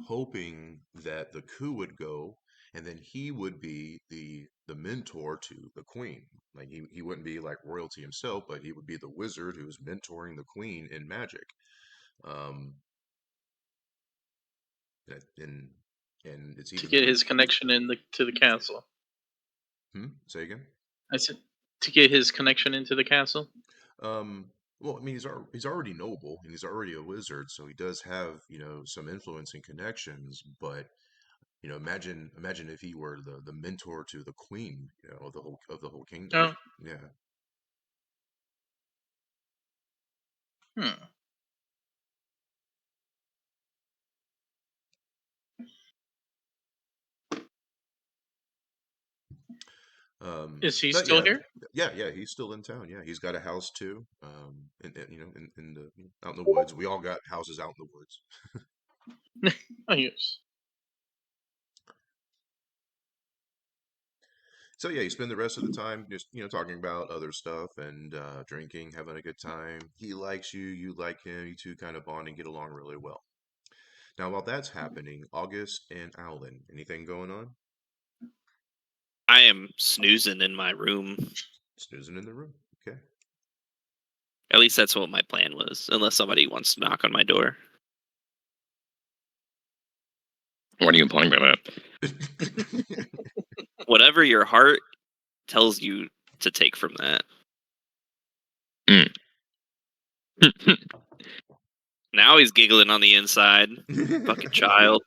hoping that the coup would go, and then he would be the mentor to the queen. Like he wouldn't be like royalty himself, but he would be the wizard who's mentoring the queen in magic. Um, and and it's To even get through. his connection to the castle. Say again. I said to get his connection into the castle. Um, well, I mean, he's already noble and he's already a wizard, so he does have some influence and connections. But imagine if he were the mentor to the queen, of the whole kingdom. Oh. Yeah. Hmm. Is he But still yeah, here? yeah, he's still in town. Yeah, he's got a house too. In the out in the woods. We all got houses out in the woods. Oh yes. So yeah, you spend the rest of the time just talking about other stuff and drinking, having a good time. He likes you, you like him. You two kind of bond and get along really well. Now, while that's happening, August and Alvin, anything going on? I am snoozing in my room. Snoozing in the room. Okay. At least that's what my plan was, unless somebody wants to knock on my door. What are you implying by that? Whatever your heart tells you to take from that. Mm. Now he's giggling on the inside. Fucking child.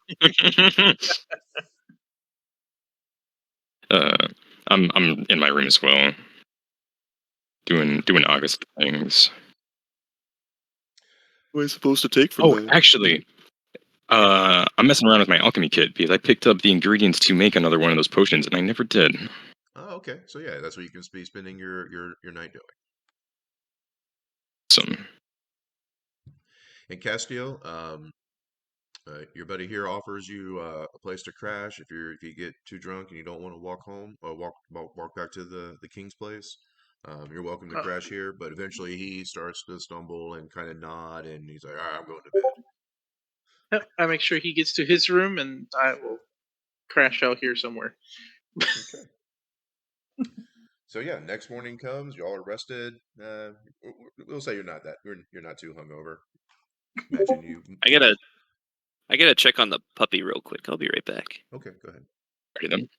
uh, I'm in my room as well, doing August things. What am I supposed to take from Oh, that? actually, I'm messing around with my alchemy kit because I picked up the ingredients to make another one of those potions, and I never did. Oh, okay. So yeah, that's what you can be spending your night doing. Some. And Castiel, your buddy here offers you a place to crash if you get too drunk and you don't want to walk home or walk back to the king's place. You're welcome to Uh, crash here, but eventually he starts to stumble and kind of nod, and he's like, "All right, I'm going to bed." yep, I make sure he gets to his room, and I will crash out here somewhere. Okay. So yeah, next morning comes, y'all are rested. We'll say you're not too hungover. Imagine you. I gotta check on the puppy real quick. I'll be right back. Okay, go ahead. Ready them.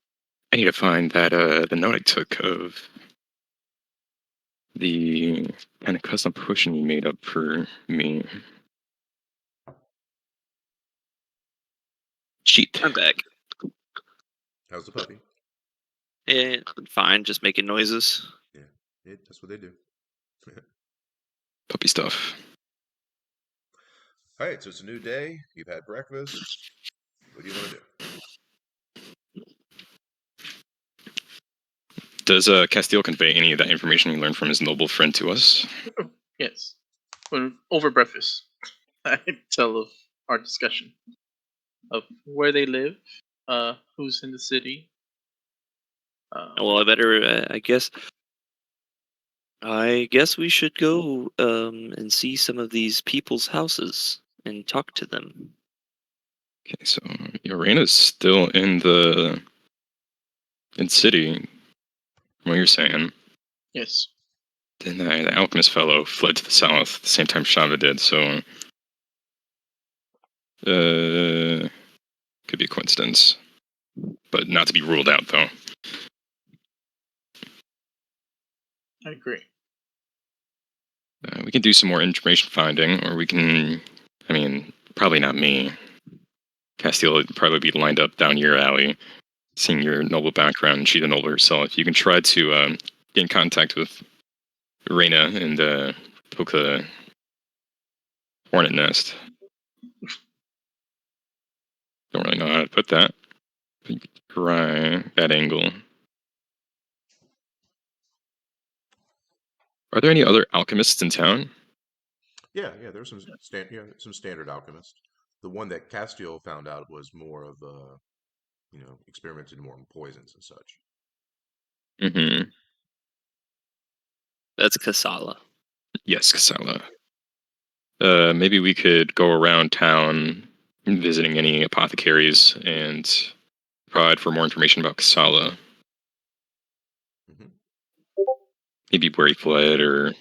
I need to find that the note I took of the kind of custom potion you made up for me. Cheat. I'm back. How's the puppy? Yeah, fine, just making noises. Yeah, that's what they do. Puppy stuff. All right, so it's a new day. You've had breakfast. What do you want to do? Does Castile convey any of that information he learned from his noble friend to us? Yes. when over breakfast, I tell of our discussion of where they live, who's in the city. Well, I better. I guess we should go and see some of these people's houses and talk to them. Okay, so Urena's still in city. What you're saying? Yes. Then the alchemist fellow fled to the south at the same time Shava did. So, could be a coincidence, but not to be ruled out though. I agree. We can do some more information finding, or we can. I mean, probably not me. Castile would probably be lined up down your alley, seeing your noble background. She's a noble herself. You can try to get in contact with Reina and poke the hornet nest. Don't really know how to put that. But you could try that angle. Are there any other alchemists in town? Yeah, yeah. There's some standard alchemists. The one that Castiel found out was more of a, experimented more in poisons and such. Mm-hmm. That's Kasala. Yes, Casella. Maybe we could go around town visiting any apothecaries and provide for more information about Casala. Hmm. Maybe where he fled or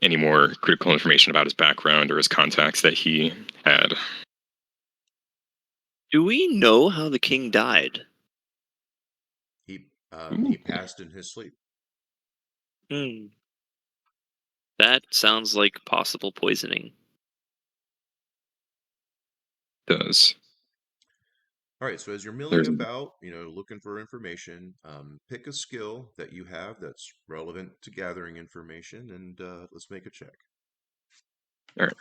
any more critical information about his background or his contacts that he had. Do we know how the king died? He passed in his sleep. Hmm. That sounds like possible poisoning. Does. All right, so as you're milling There's about, looking for information, pick a skill that you have that's relevant to gathering information, and let's make a check. all right.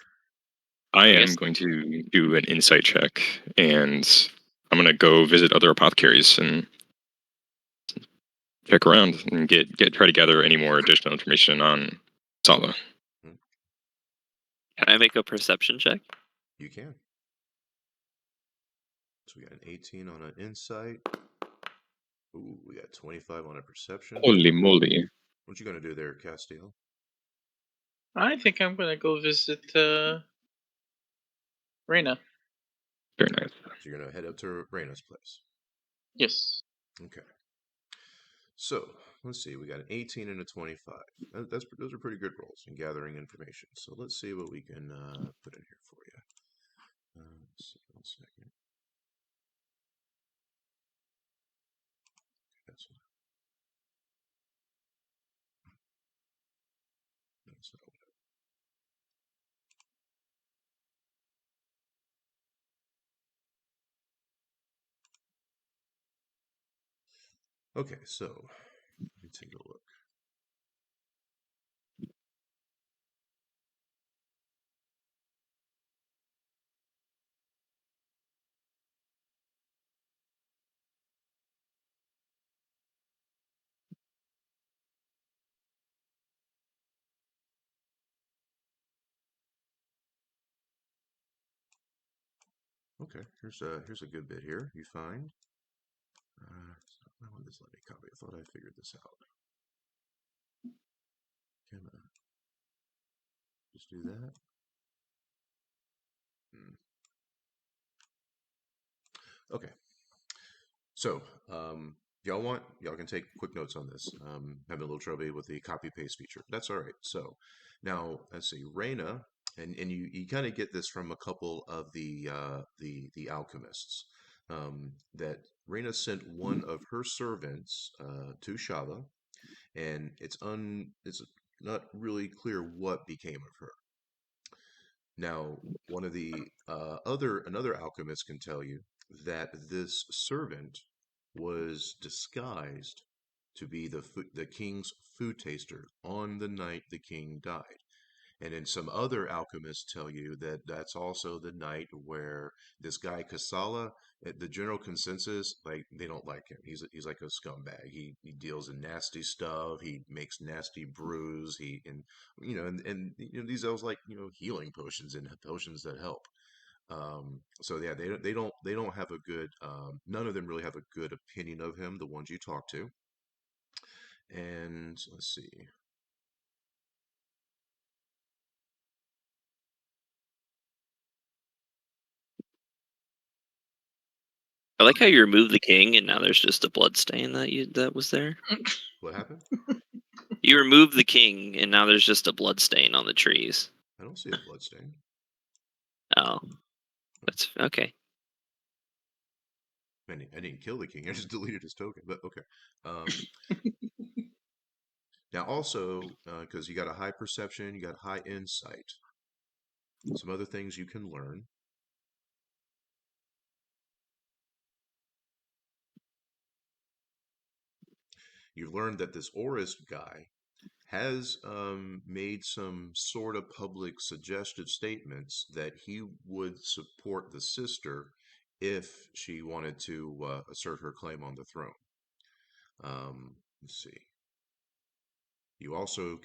I I am guess going to do an insight check, and I'm going to go visit other apothecaries and check around and try to gather any more additional information on Sala. Hmm. Can I make a perception check? You can. So we got an 18 on an insight. Ooh, we got 25 on a perception. Holy moly! What you gonna do there, Castile? I think I'm gonna go visit Reina. Very nice. So you're gonna head up to Reina's place. Yes. Okay. So let's see. We got an 18 and a 25. Those are pretty good rolls in gathering information. So let's see what we can put in here for you. Let's see, 1 second. That's not okay, so let me take a look. Okay, here's a good bit here. You find. Why won't this let me copy? I thought I figured this out. Can I just do that? Hmm. Okay. So, y'all can take quick notes on this. Having a little trouble with the copy paste feature. That's all right. So, now let's see, Reina, and you kind of get this from a couple of the alchemists. That Reina sent one of her servants to Shava, and it's not really clear what became of her. Now, one of the another alchemist can tell you that this servant was disguised to be the king's food taster on the night the king died, And then some other alchemists tell you that that's also the night where this guy Kasala, the general consensus, like they don't like him. He's like a scumbag. He deals in nasty stuff. He makes nasty brews. He and and these elves like healing potions and potions that help. So yeah, they don't have a good none of them really have a good opinion of him. The ones you talk to, and let's see. I like how you removed the king, and now there's just a blood stain that was there. What happened? You removed the king, and now there's just a blood stain on the trees. I don't see a blood stain. Oh, that's okay. I didn't kill the king. I just deleted his token. But okay. Um, Now also, because you got a high perception, you got high insight. Some other things you can learn. You've learned that this Orist guy has made some sort of public suggestive statements that he would support the sister if she wanted to assert her claim on the throne. Let's see. You also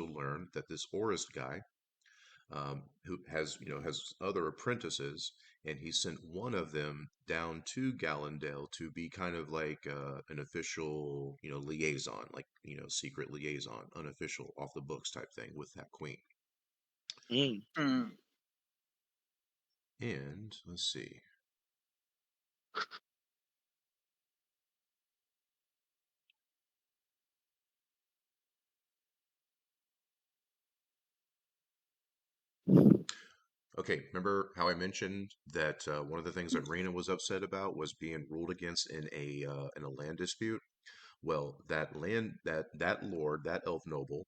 learn that this Orist guy, who has other apprentices, and he sent one of them down to Gallendale to be kind of like an official liaison, like secret liaison, unofficial, off the books type thing with that queen. Mm. Hmm. And let's see. Okay, remember how I mentioned that one of the things that Raina was upset about was being ruled against in a land dispute? Well, that lord, that elf noble,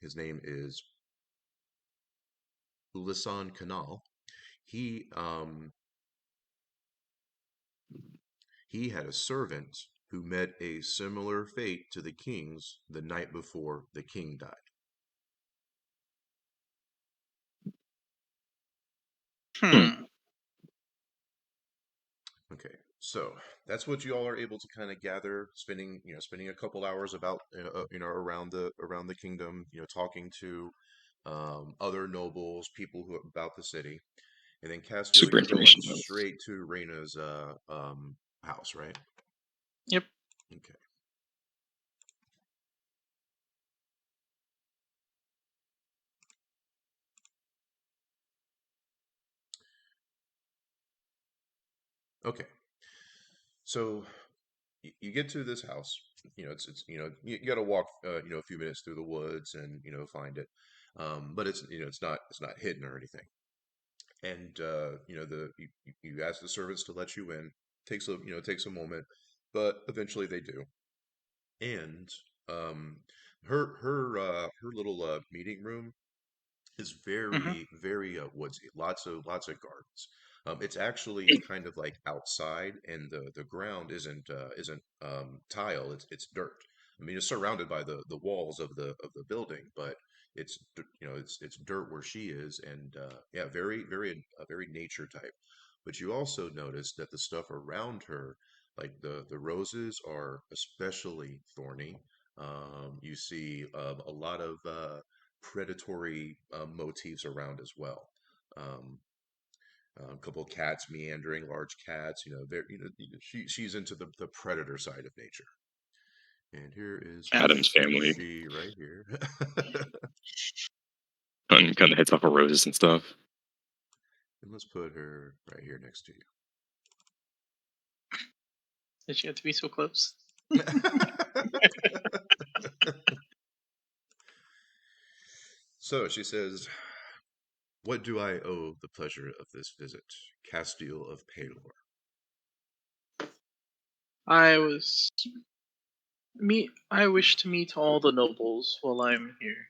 his name is Ulisan Canal. He he had a servant who met a similar fate to the king's the night before the king died. Hmm. Hmm. Okay, so that's what you all are able to kind of gather, spending a couple hours about around the kingdom, talking to other nobles, people who about the city, and then Castiel, Super you're going information though. straight to Reina's house, right? Yep. Okay. Okay. So you get to this house. It's you got to walk a few minutes through the woods and find it. But it's not hidden or anything. And you ask the servants to let you in. Takes a moment, but eventually they do. And um, her little meeting room is Hmm. very, very woodsy. Lots of gardens. It's actually kind of like outside, and the ground isn't tile. It's dirt. I mean, it's surrounded by the walls of the building, but it's dirt where she is, and yeah, very nature type. But you also notice that the stuff around her, like the roses, are especially thorny. You see a lot of predatory motifs around as well. Um, a couple of cats meandering, large cats. She's into the predator side of nature. And here is Adam's family she right here. cutting the heads off of roses and stuff. And let's put her right here next to Did she have to be so close? you. So she says, "What do I owe the pleasure of this visit, Castile of Palor?" I was meet. I wish to meet all the nobles while I'm here,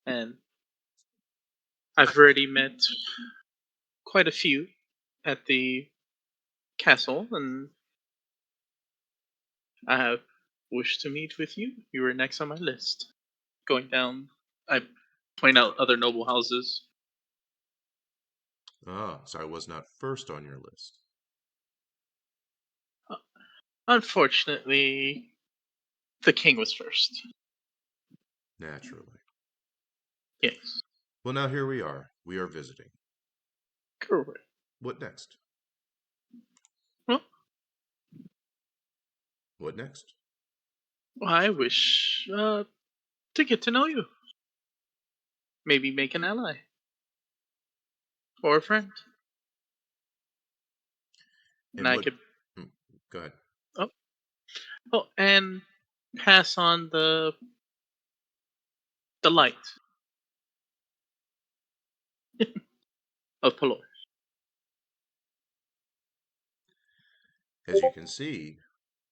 and I've already met quite a few at the castle, and I have wished to meet with you. You were next on my list. going down. I point out other noble houses. Ah, so I was not first on your list. Unfortunately, the king was first. Naturally. Yes, Well, now here we are. We are visiting. correct. What next? Well, What next? I wish to get to know you. Maybe make an ally or a friend. And And I what? could Hmm, go ahead. oh, and pass on the light of Pelor. As you can see,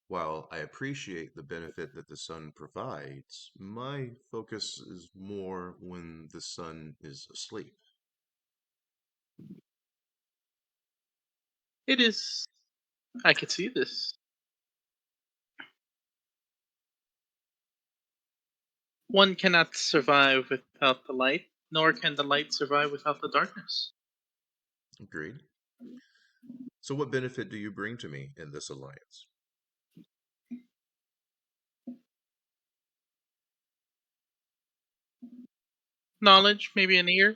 while I appreciate the benefit that the sun provides, my focus is more when the sun is asleep. It is. I could see this. One cannot survive without the light, nor can the light survive without the darkness. Agreed. So, what benefit do you bring to me in this alliance? Knowledge, maybe an ear.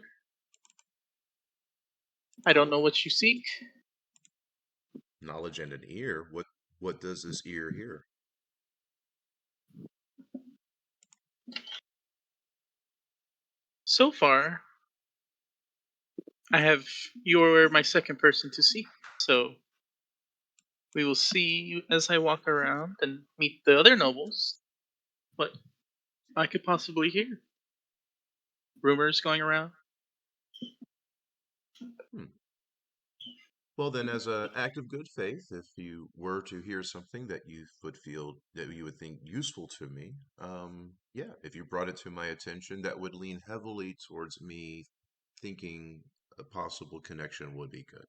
I don't know what you seek. Knowledge and an ear. What does this ear hear? So far, I have you're my second person to seek. So we will see as I walk around and meet the other nobles what I could possibly hear. Rumors going around. Hmm. Well, then, as an act of good faith, if you were to hear something that you would feel that you would think useful to me, yeah, if you brought it to my attention, that would lean heavily towards me thinking a possible connection would be good.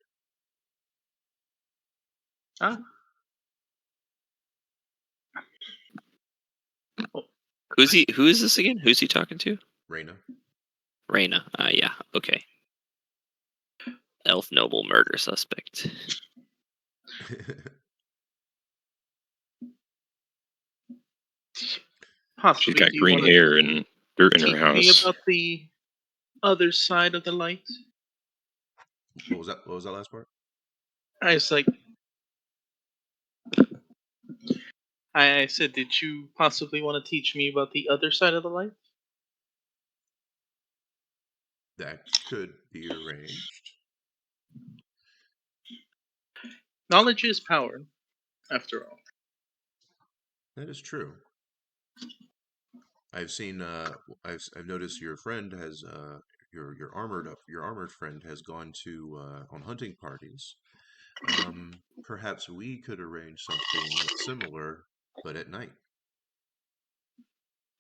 Ah, oh, Who's he? Who is this again? Who's he talking to? Reina? Reyna. Yeah. Okay. Elf noble murder suspect. She's possibly. got Do you green want to hair and dirt in her teach me house. about the other side of the light? What was that? What was that last part? I was like, I said, did you possibly want to teach me about the other side of the light? That could be arranged. Knowledge is power, after all. That is true. I've seen. I've noticed your friend has. Your armored friend has gone to on hunting parties. Perhaps we could arrange something similar, but at night.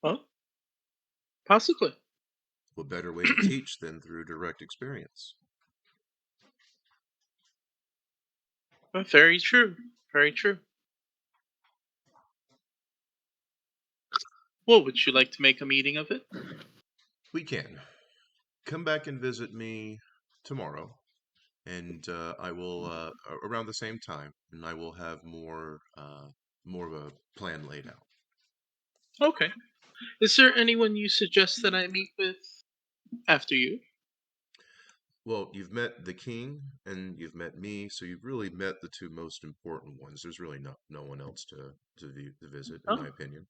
Well, possibly. What better way to teach than through direct experience? Very true. Very true. Well, would you like to make a meeting of it? We can come back and visit me tomorrow, and I will around the same time, and I will have more of a plan laid out. Okay. Is there anyone you suggest that I meet with after you? Well, you've met the king and you've met me, so you've really met the two most important ones. There's really no one else to visit, in Oh, my opinion.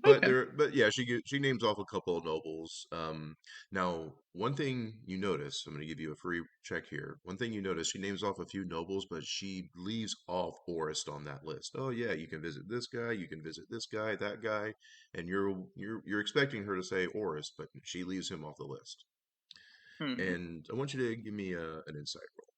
okay. But yeah, she names off a couple of nobles. Now one thing you notice, I'm going to give you a free check here. One thing you notice, she names off a few nobles, but she leaves off Orist on that list. Oh yeah, you can visit this guy, you can visit this guy, that guy, and you're expecting her to say Orist, but she leaves him off the list. Hmm. And I want you to give me an insight roll.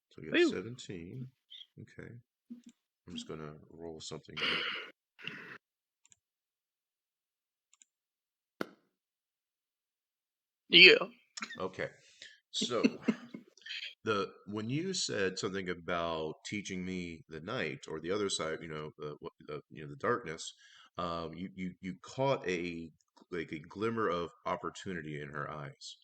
So we got Ew. 17. Okay. I'm just gonna roll something here. Yeah. Okay. So When you said something about teaching me the night or the other side, the darkness, you caught a glimmer of opportunity in her eyes.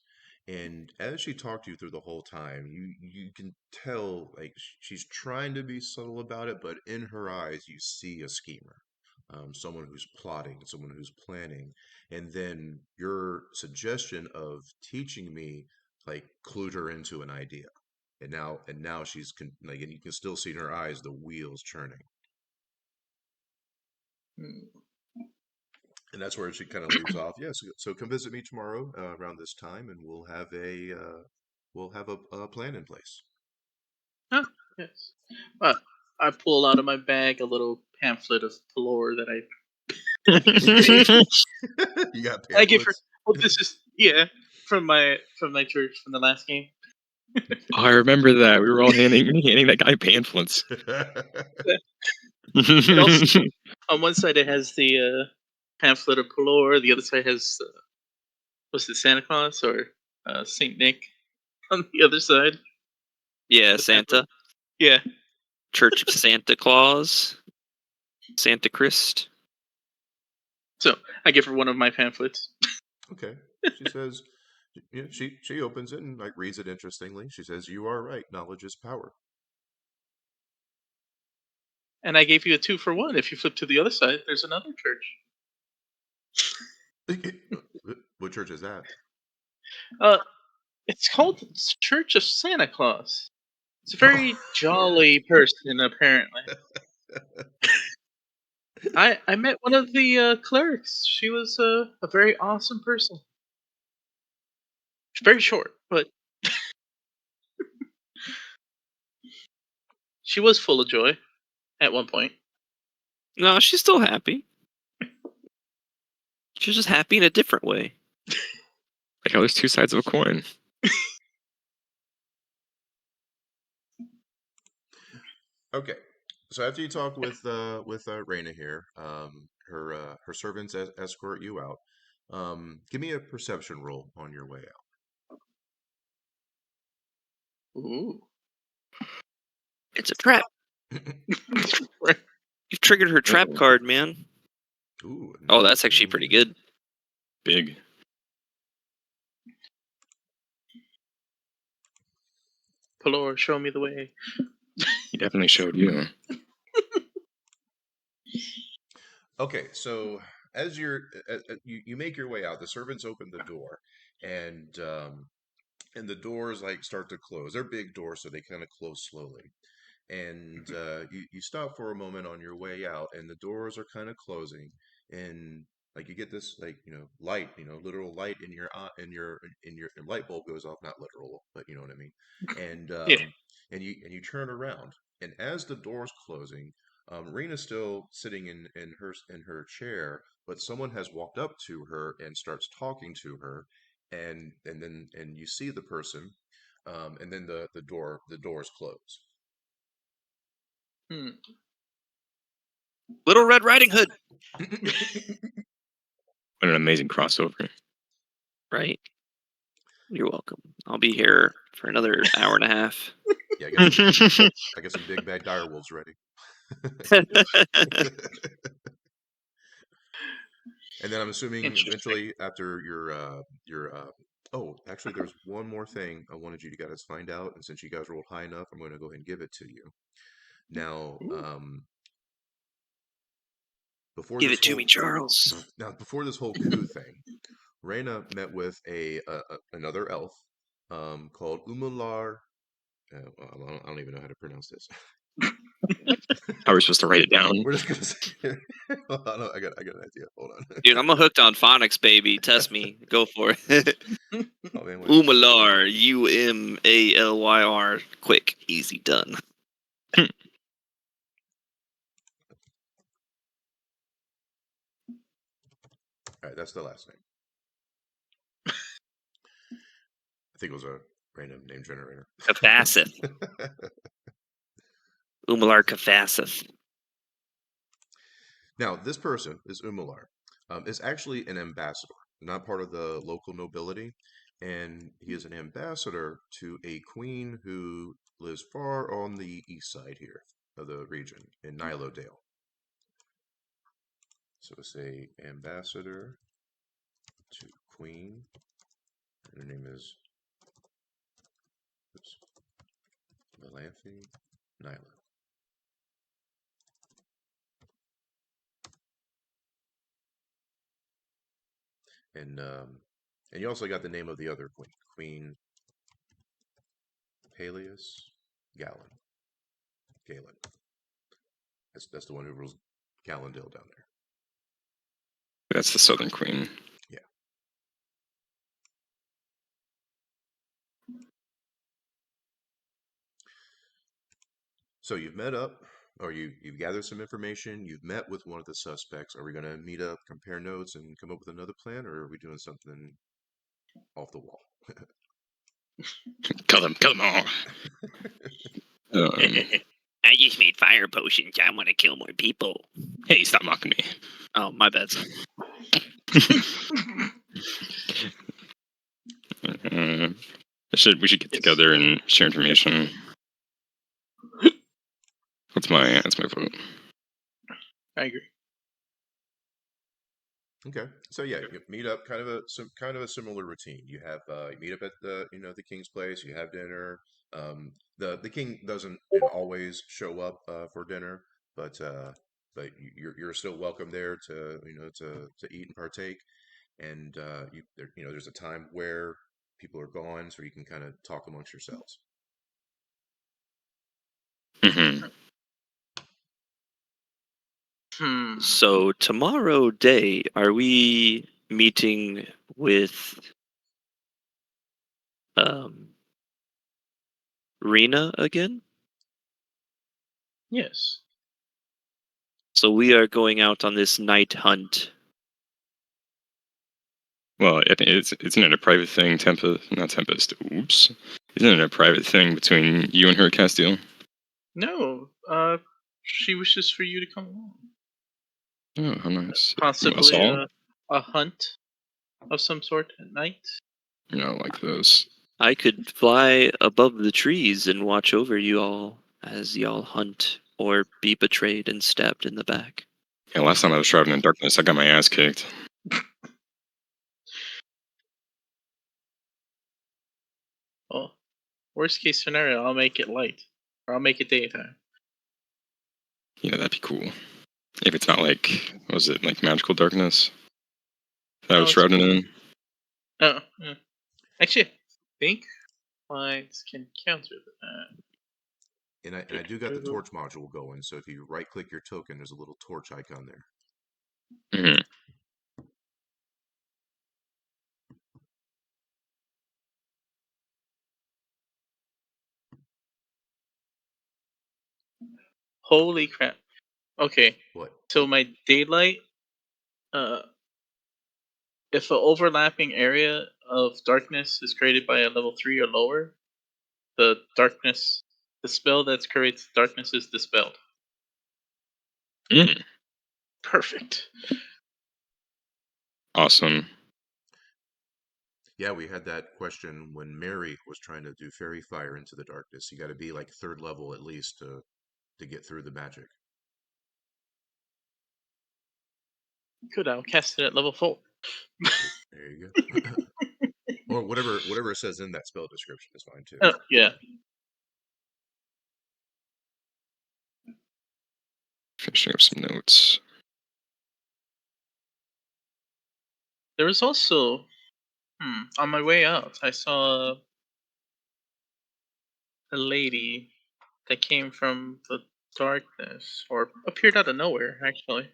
And as she talked to you through the whole time, you can tell like she's trying to be subtle about it, but in her eyes you see a schemer, someone who's plotting, someone who's planning. And then your suggestion of teaching me like clued her into an idea. And now like, and you can still see in her eyes the wheels churning. Hmm. And that's where she kind of leaves off. Yeah, so come visit me tomorrow around this time, and we'll have a plan in place. Ah, yes. Uh, I pull out of my bag a little pamphlet of lore that You got I give her. pamphlets. Well, this is from my church from the last game. Oh, I remember that. We were all handing that guy pamphlets. It also on one side it has the pamphlet of lore. The other side has was it Santa Claus or Saint Nick on the other side. Yeah, The pamphlet. Santa. Yeah. Church of Santa Claus. Santa Christ. So I give her one of my pamphlets. Okay. She says, she opens it and like reads it interestingly. She says, "You are right. Knowledge is power." And I gave you a 2-for-1. If you flip to the other side, there's another church. What church is that? It's called Church of Santa Claus. It's a very jolly person, apparently. I met one of the clerics. She was a very awesome person. She's very short, but she was full of joy at one point. No, she's still happy. She's just happy in a different way. Like how there's two sides of a coin. Okay. So after you talk with Raina here, her servants escort you out. Give me a perception roll on your way Ooh. It's a trap. out. You've triggered her trap Uh-oh. card, man. Ooh. Oh, that's actually pretty good. Big. Pelor, show me the way. He definitely showed you. Okay, so as you make your way out, the servants open the door, and the doors like start to close. They're big doors, so they kind of close slowly. And you stop for a moment on your way out, and the doors are kind of closing, and like you get this like light, literal light in your eye, in your light bulb goes off, not literal, but you know what I mean. And Yeah. and you turn around, and as the door's closing, Rena's still sitting in her chair, but someone has walked up to her and starts talking to her, and you see the person, and then the doors close. Hmm. Little Red Riding Hood. What an amazing crossover. Right. You're welcome. I'll be here for another hour and a half. Yeah, I get some big bad dire wolves ready. And then I'm assuming Interesting. eventually after oh, actually there's one more thing I wanted you to guys find out, and since you guys rolled high enough, I'm going to go ahead and give it to you. Now, Ooh. before Give this it to me, whole Charles. before this whole coup thing, Reyna met with another elf called Umular. I don't even know how to pronounce this. How are we supposed to write it down? We're just gonna say. Hold on, I got an idea. Hold on. Dude, I'm hooked on phonics, baby. Test me. Go for it. Oh man, wait. Umalar. Umalyr. Quick, easy, done. All right, that's the last name. I think it was a random name generator. Kafasith. Umalar Kafasith. Now, this person is Umular. Is actually an ambassador, not part of the local nobility. and he is an ambassador to a queen who lives far on the east side here of the region in Nilodale. So it's a ambassador to queen. Her name is Melanthe Nyla. And you also got the name of the other queen, Queen Peleus Galen. Galen. That's the one who rules Galendale down there. That's the Southern Queen. Yeah. So you've met up, or you've gathered some information. You've met with one of the suspects. Are we going to meet up, compare notes, and come up with another plan, or are we doing something off the wall? Kill them all. I just made fire potions. I want to kill more people. Hey, stop mocking me. Oh, my bad. Son. We should get together and share information. That's my vote. I agree. Okay, so yeah, you meet up, kind of a similar routine. You have you meet up at the king's place. You have dinner. The king doesn't always show up for dinner, but you're still welcome there to to eat and partake. And there's a time where people are gone, so you can kind of talk amongst yourselves. Mm-hmm. So tomorrow day, are we meeting with Rena again? Yes. So we are going out on this night hunt. Well, isn't it a private thing, not Tempest? Oops. Isn't it a private thing between you and her, Castiel? No. She wishes for you to come along. Oh, how nice. Possibly All? a hunt of some sort at night. Like those. I could fly above the trees and watch over you all as y'all hunt or be betrayed and stabbed in the back. Yeah, last time I was traveling in darkness, I got my ass kicked. Well, worst case scenario, I'll make it light. Or I'll make it daytime. Yeah, that'd be cool. If it's not like, was it like magical darkness that I was shrouded in? Oh, yeah. Actually, I think lights can counter that. And I do got the torch module going, so if you right click your token, there's a little torch icon there. Mm-hmm. Holy crap. Okay. What? So my daylight, if an overlapping area of darkness is created by a level 3 or lower, the spell that creates darkness is dispelled. Mm. Perfect. Awesome. Yeah, we had that question when Mary was trying to do fairy fire into the darkness. You got to be like 3rd level at least to get through the magic. Good, I'll cast it at level 4. There you go. Or whatever it says in that spell description is fine too. Yeah. Finishing up some notes. There was also, on my way out, I saw a lady that came from the darkness, or appeared out of nowhere, actually.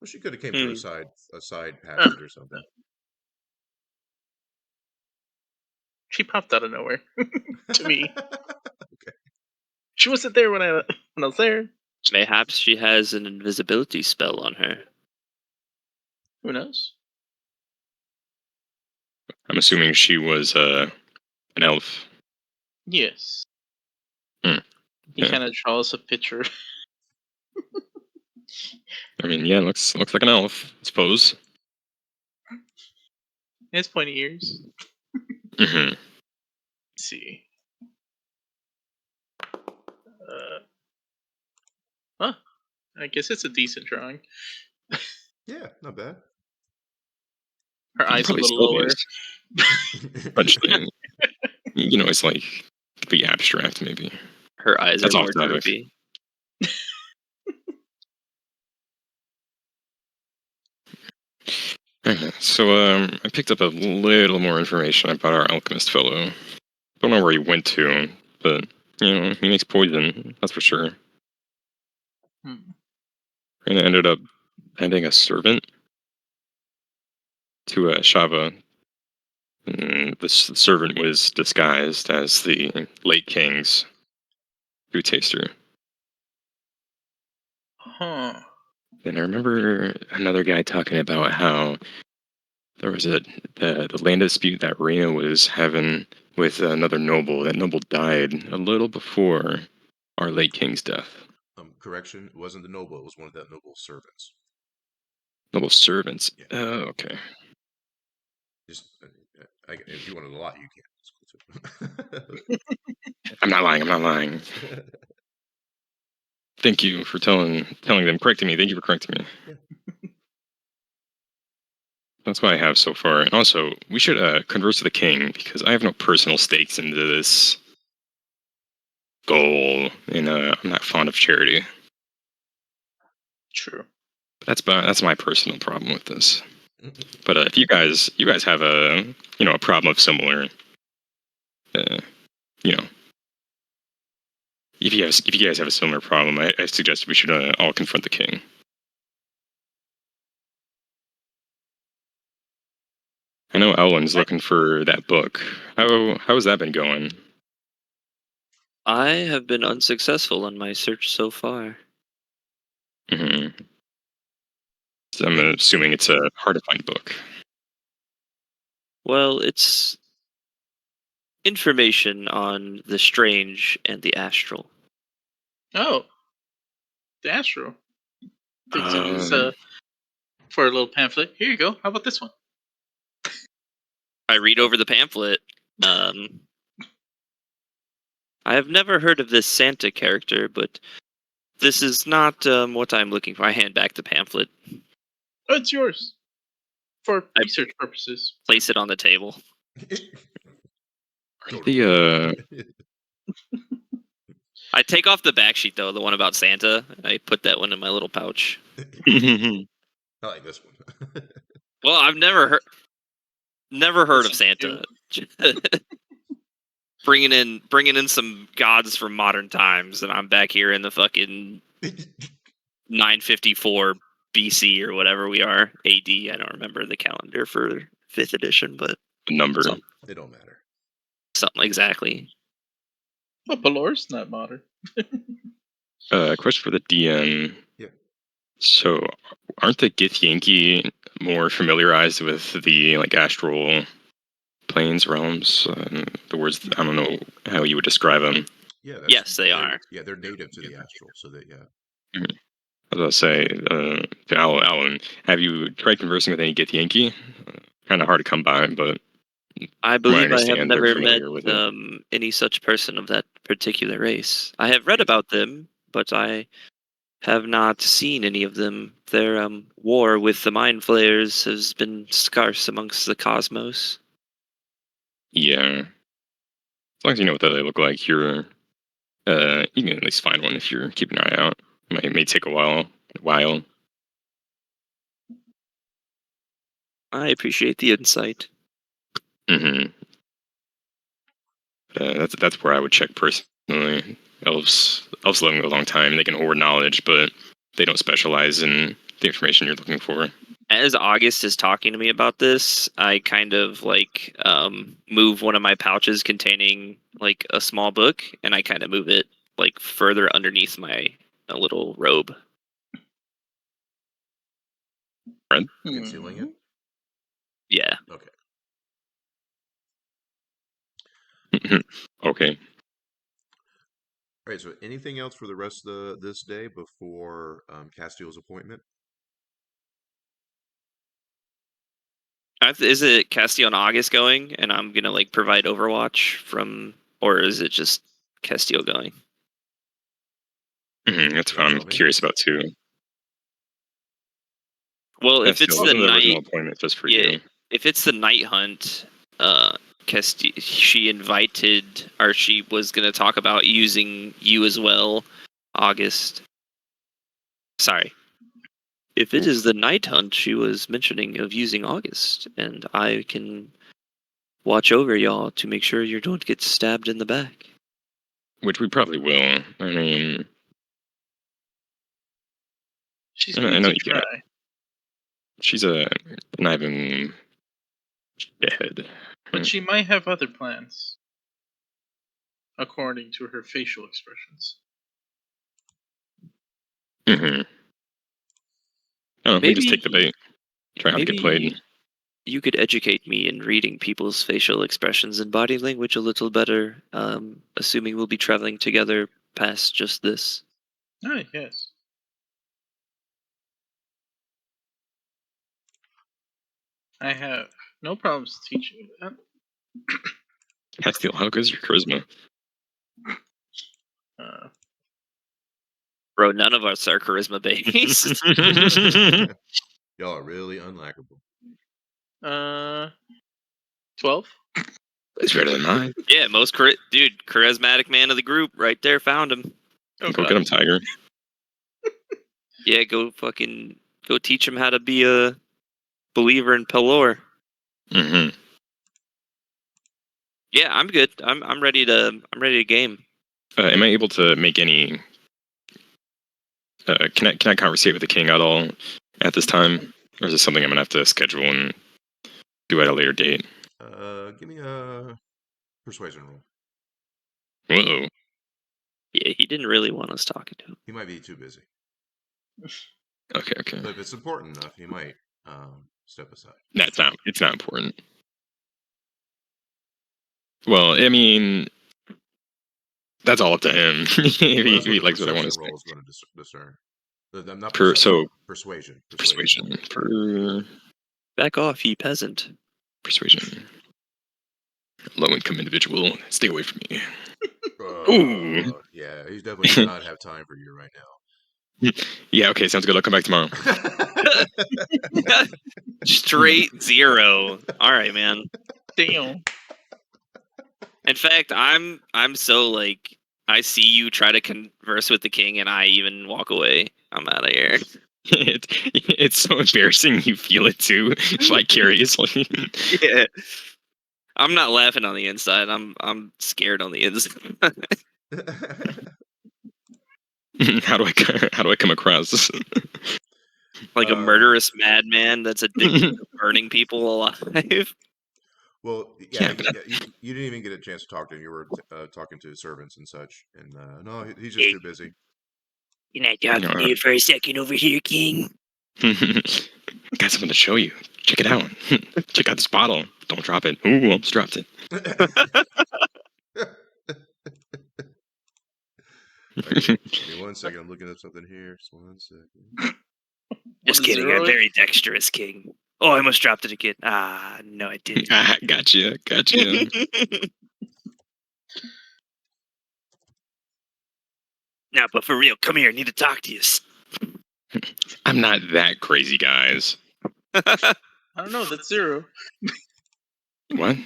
Well, she could have came through a side passage or something. She popped out of nowhere to me. Okay. She wasn't there when I was there. Mayhaps she has an invisibility spell on her. Who knows? I'm assuming she was an elf. Yes. Hmm. He Yeah. kind of draws a picture. I mean, yeah, looks like an elf, I suppose. His pointy ears. Hmm. Let's see. Huh. I guess it's a decent drawing. Yeah, not bad. Her eyes a Probably little lower. Sylvia's. Actually, it's like the abstract, maybe. Her eyes are That's off more topic. droopy. Okay, so I picked up a little more information about our alchemist fellow. Don't know where he went to, but he makes poison. That's for sure. Hmm. And ended up having a servant to Shava. And this servant was disguised as the late king's food taster. Huh. And I remember another guy talking about how there was the land dispute that Reno was having with another noble. That noble died a little before our late king's death. Correction, it wasn't the noble, it was one of that noble's servants. Noble servants. Yeah. Okay. Just, if you wanted a lot, you can. It's cool too. I'm not lying. I'm not lying. Thank you for telling them, correcting me. Thank you for correcting me. Yeah. That's what I have so far. And also, we should converse with the king because I have no personal stakes into this goal, and I'm not fond of charity. True. That's my personal problem with this. But if you guys have a problem of similar, uh, you know, if you guys have a similar problem, I suggest we should all confront the king. I know Elwyn's looking for that book. How has that been going? I have been unsuccessful in my search so far. Hmm. So I'm Then assuming it's a hard to find book. Well, it's information on the strange and the astral. Oh, the Astro. Takes it as Um, for a little pamphlet. Here you go. How about this one? I read over the pamphlet. Um, I have never heard of this Santa character, but this is not what I'm looking for. I hand back the pamphlet, Oh, it's yours for I- research purposes. place it on the table. the I take off the back sheet though, the one about Santa. And I put that one in my little pouch. I like this one. Well, I've never heard of Yes, you Santa. bringing in some gods from modern times, and I'm back here in the fucking 954 BC or whatever we are, AD. I don't remember the calendar for 5th edition, but number. something, They don't matter. something exactly. But Balor's not modern. Question for the DM. Yeah. So, aren't the Githyanki more familiarized with the astral planes, realms? The words, I don't know how you would describe them. Yeah. Yes, they are. Yeah, they're native to the astral, so that yeah. I was about to say, to Alan, have you tried conversing with any Githyanki? Kind of hard to come by, but I from what I believe I have understand, they're never met familiar with it. any such person of that particular race. I have read about them, but I have not seen any of them. Their war with the mind flayers has been scarce amongst the cosmos. Yeah. As long as you know what they look like, you can at least find one if you're keeping an eye out. It may take a while. I appreciate the insight. Hmm. That's where I would check personally. Elves living a long time. They can hoard knowledge, but they don't specialize in the information you're looking for. As August is talking to me about this, I kind of move one of my pouches containing like a small book, and I kind of move it like further underneath my little robe. Concealing it. Yeah. Okay. Okay. All right. So, anything else for the rest of this day before Castiel's appointment? Is it Castiel and August going, and I'm gonna like provide Overwatch from, or is it just Castiel going? That's what I'm Tell me. curious about too. Well, if That it's still the wasn't the original night, appointment just for yeah, you. if it's the night hunt, she invited, or she was gonna talk about using you as well, August. Sorry. If it is the night hunt, she was mentioning of using August, and I can watch over y'all to make sure you don't get stabbed in the back. Which we probably will. I mean, She's I going know to you try, get. She's a conniving dead. but she might have other plans, according to her facial expressions. Mm-hmm. Oh, we just take the bait. Try not to get played. Maybe you could educate me in reading people's facial expressions and body language a little better, assuming we'll be traveling together past just this. Oh, yes. I have no problems teaching you that. Castiel, how good is your charisma? Bro, none of us are charisma based. Y'all are really unlikable. 12? It's better than mine. Yeah, charismatic man of the group, right there, found him. Oh, Go God. get him, Tiger. Yeah, go teach him how to be a believer in Pelor. Mm-hmm. Yeah, I'm good. I'm ready to game. Am I able to make any? Can I conversate with the king at all at this time, or is this something I'm gonna have to schedule and do at a later date? Give me a persuasion roll. Whoa. Yeah, he didn't really want us talking to him. He might be too busy. Okay. But if it's important enough, he might step aside. It's not important. Well, I mean, that's all up to him. if he likes what I want to say. Roll is going to discern. I'm not persuasion. Back off, ye peasant. Persuasion. Low-income individual, stay away from me. Ooh. Yeah, he's definitely does not have time for you right now. Yeah, okay, sounds good. I'll come back tomorrow. Straight 0. All right, man. Damn. In fact, I'm so like, I see you try to converse with the king, and I even walk away. I'm out of here. It's so embarrassing. You feel it too, vicariously. Yeah. I'm not laughing on the inside. I'm scared on the inside. How do I come across? Like a murderous madman that's addicted to burning people alive. Well, yeah, you didn't even get a chance to talk to him. You were talking to servants and such, and no, he's just too busy. Can I talk to you for a second over here, King? Got something to show you. Check it out. Check out this bottle. Don't drop it. Ooh, almost dropped it. Give me 1 second. I'm looking at something here. Just 1 second. Just kidding. I'm very dexterous, King. Oh, I almost dropped it again. Ah, no, I didn't. Gotcha. Now, but for real, come here. I need to talk to you. I'm not that crazy, guys. I don't know. That's 0. What?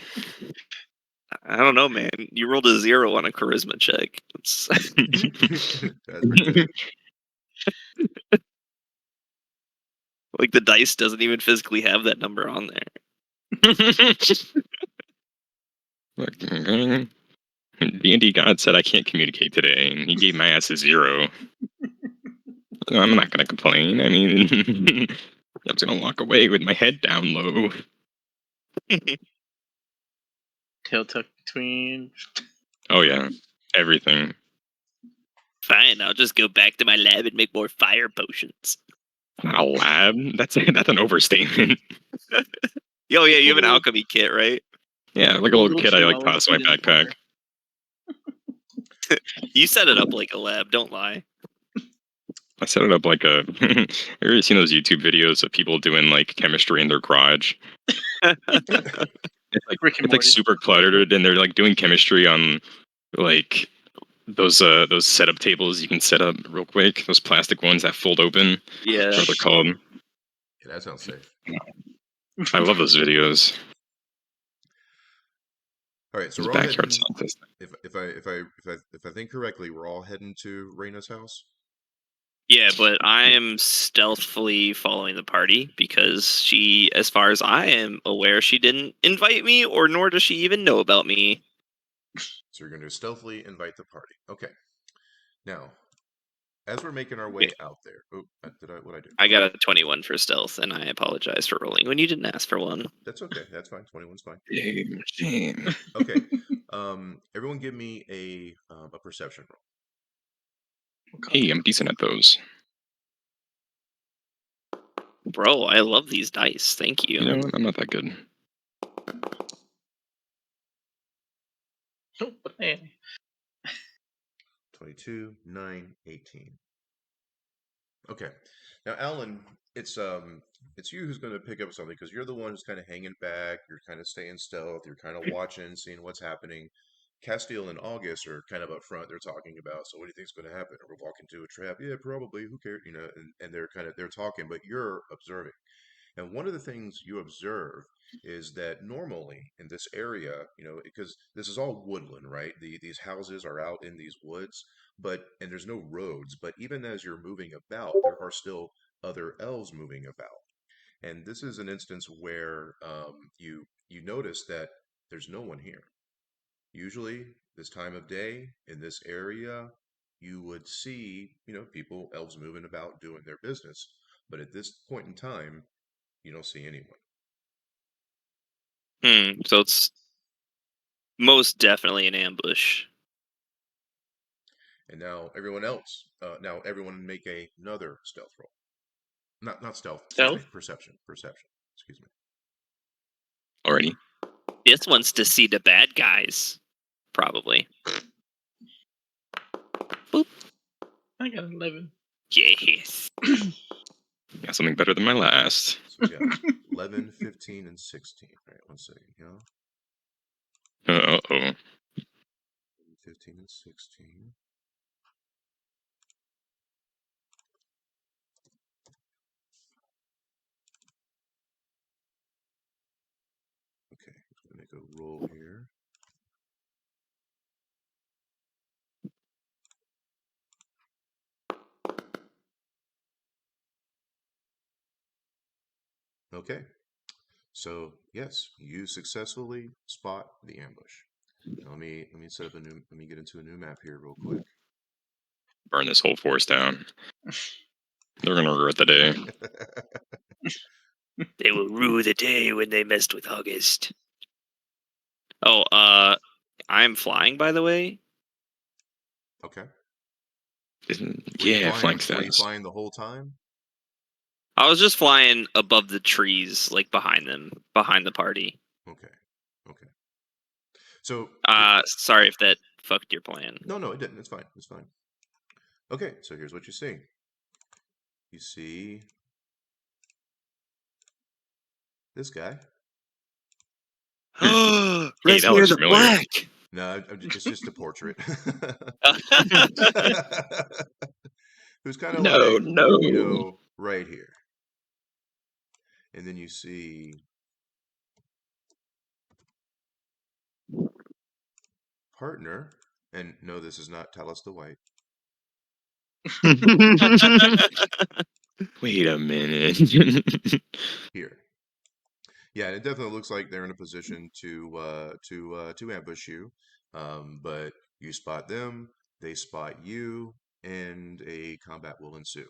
I don't know, man. You rolled a 0 on a charisma check. Like the dice doesn't even physically have that number on there. Look, D&D God said I can't communicate today, and he gave my ass a 0. I'm not gonna complain. I mean, I'm just gonna walk away with my head down low. Tail tucked between. Oh yeah, everything. Fine, I'll just go back to my lab and make more fire potions. A lab? That's an overstatement. Yo, yeah, you have an alchemy kit, right? Yeah, like a little kid I like toss in my backpack. You set it up like a lab, don't lie. I set it up like a. Have you ever seen those YouTube videos of people doing like chemistry in their garage? Rick and It's like Morty. super cluttered, and they're like doing chemistry on like those setup tables you can set up real quick. Those plastic ones that fold open. Yeah. What they're called. Yeah, that sounds safe. I love those videos. All right, so Those we're all backyard heading. scientists. If I think correctly, we're all heading to Raina's house. Yeah, but I am stealthily following the party because she, as far as I am aware, she didn't invite me, or nor does she even know about me. So you're going to stealthily invite the party. Okay. Now, as we're making our Okay. way out there, what I do? I got a 21 for stealth, and I apologize for rolling when you didn't ask for one. That's okay. That's fine. 21's fine. Shame. Okay. Everyone, give me a perception roll. Hey, I'm decent at those. Bro, I love these dice. Thank you. You know what? I'm not that good. Oh, man. 22, 9, 18. Okay. Now, Alan, it's you who's going to pick up something because you're the one who's kind of hanging back. You're kind of staying stealth. You're kind of watching, seeing what's happening. Castile and August are kind of up front. They're talking about, so what do you think's going to happen? Are we walking into a trap? Yeah, probably. Who cares? You know, and they're talking, but you're observing. And one of the things you observe is that normally in this area, you know, because this is all woodland, right? These houses are out in these woods, and there's no roads. But even as you're moving about, there are still other elves moving about. And this is an instance where you notice that there's no one here. Usually, this time of day in this area, you would see, you know, people, elves moving about doing their business. But at this point in time, you don't see anyone. So it's most definitely an ambush. And now everyone make another stealth roll. Not stealth, excuse me, Stealth? perception. Excuse me. Already. This one's to see the bad guys, probably. Boop. I got 11. Yes. Got something better than my last. So we got 11, 15, and 16. All right, 1 second, y'all. Uh-oh. 15 and 16. Okay, I'm gonna make a roll here. Okay, so yes, you successfully spot the ambush. Now, let me set up let me get into a new map here real quick. Burn this whole forest down. They're gonna regret the day. They will rue the day when they messed with August. Oh, I'm flying, by the way. Okay. Yeah, flying Were you status. flying the whole time? I was just flying above the trees, like behind them, behind the party. Okay. Okay. So Sorry if that fucked your plan. no, it didn't. It's fine. It's fine. Okay, so here's what you see. You see this guy. Hey, that looks familiar. No, it's just a portrait. Who's kind of No, like, no. you know, right here. And then you see partner, and no, this is not Talos the White. Wait a minute. Here. Yeah, it definitely looks like they're in a position to ambush you. But you spot them, they spot you, and a combat will ensue.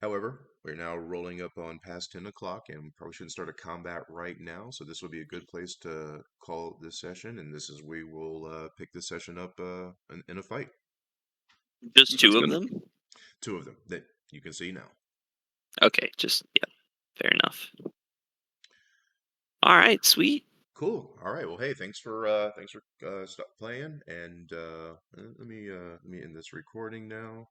However, we're now rolling up on past 10 o'clock and probably shouldn't start a combat right now. So this would be a good place to call this session. And this is we will pick this session up in a fight. Just two of good. them? Two of them that you can see now. Okay, yeah, fair enough. All right, sweet. Cool. All right. Well, hey, thanks for stop playing. And let me end this recording now.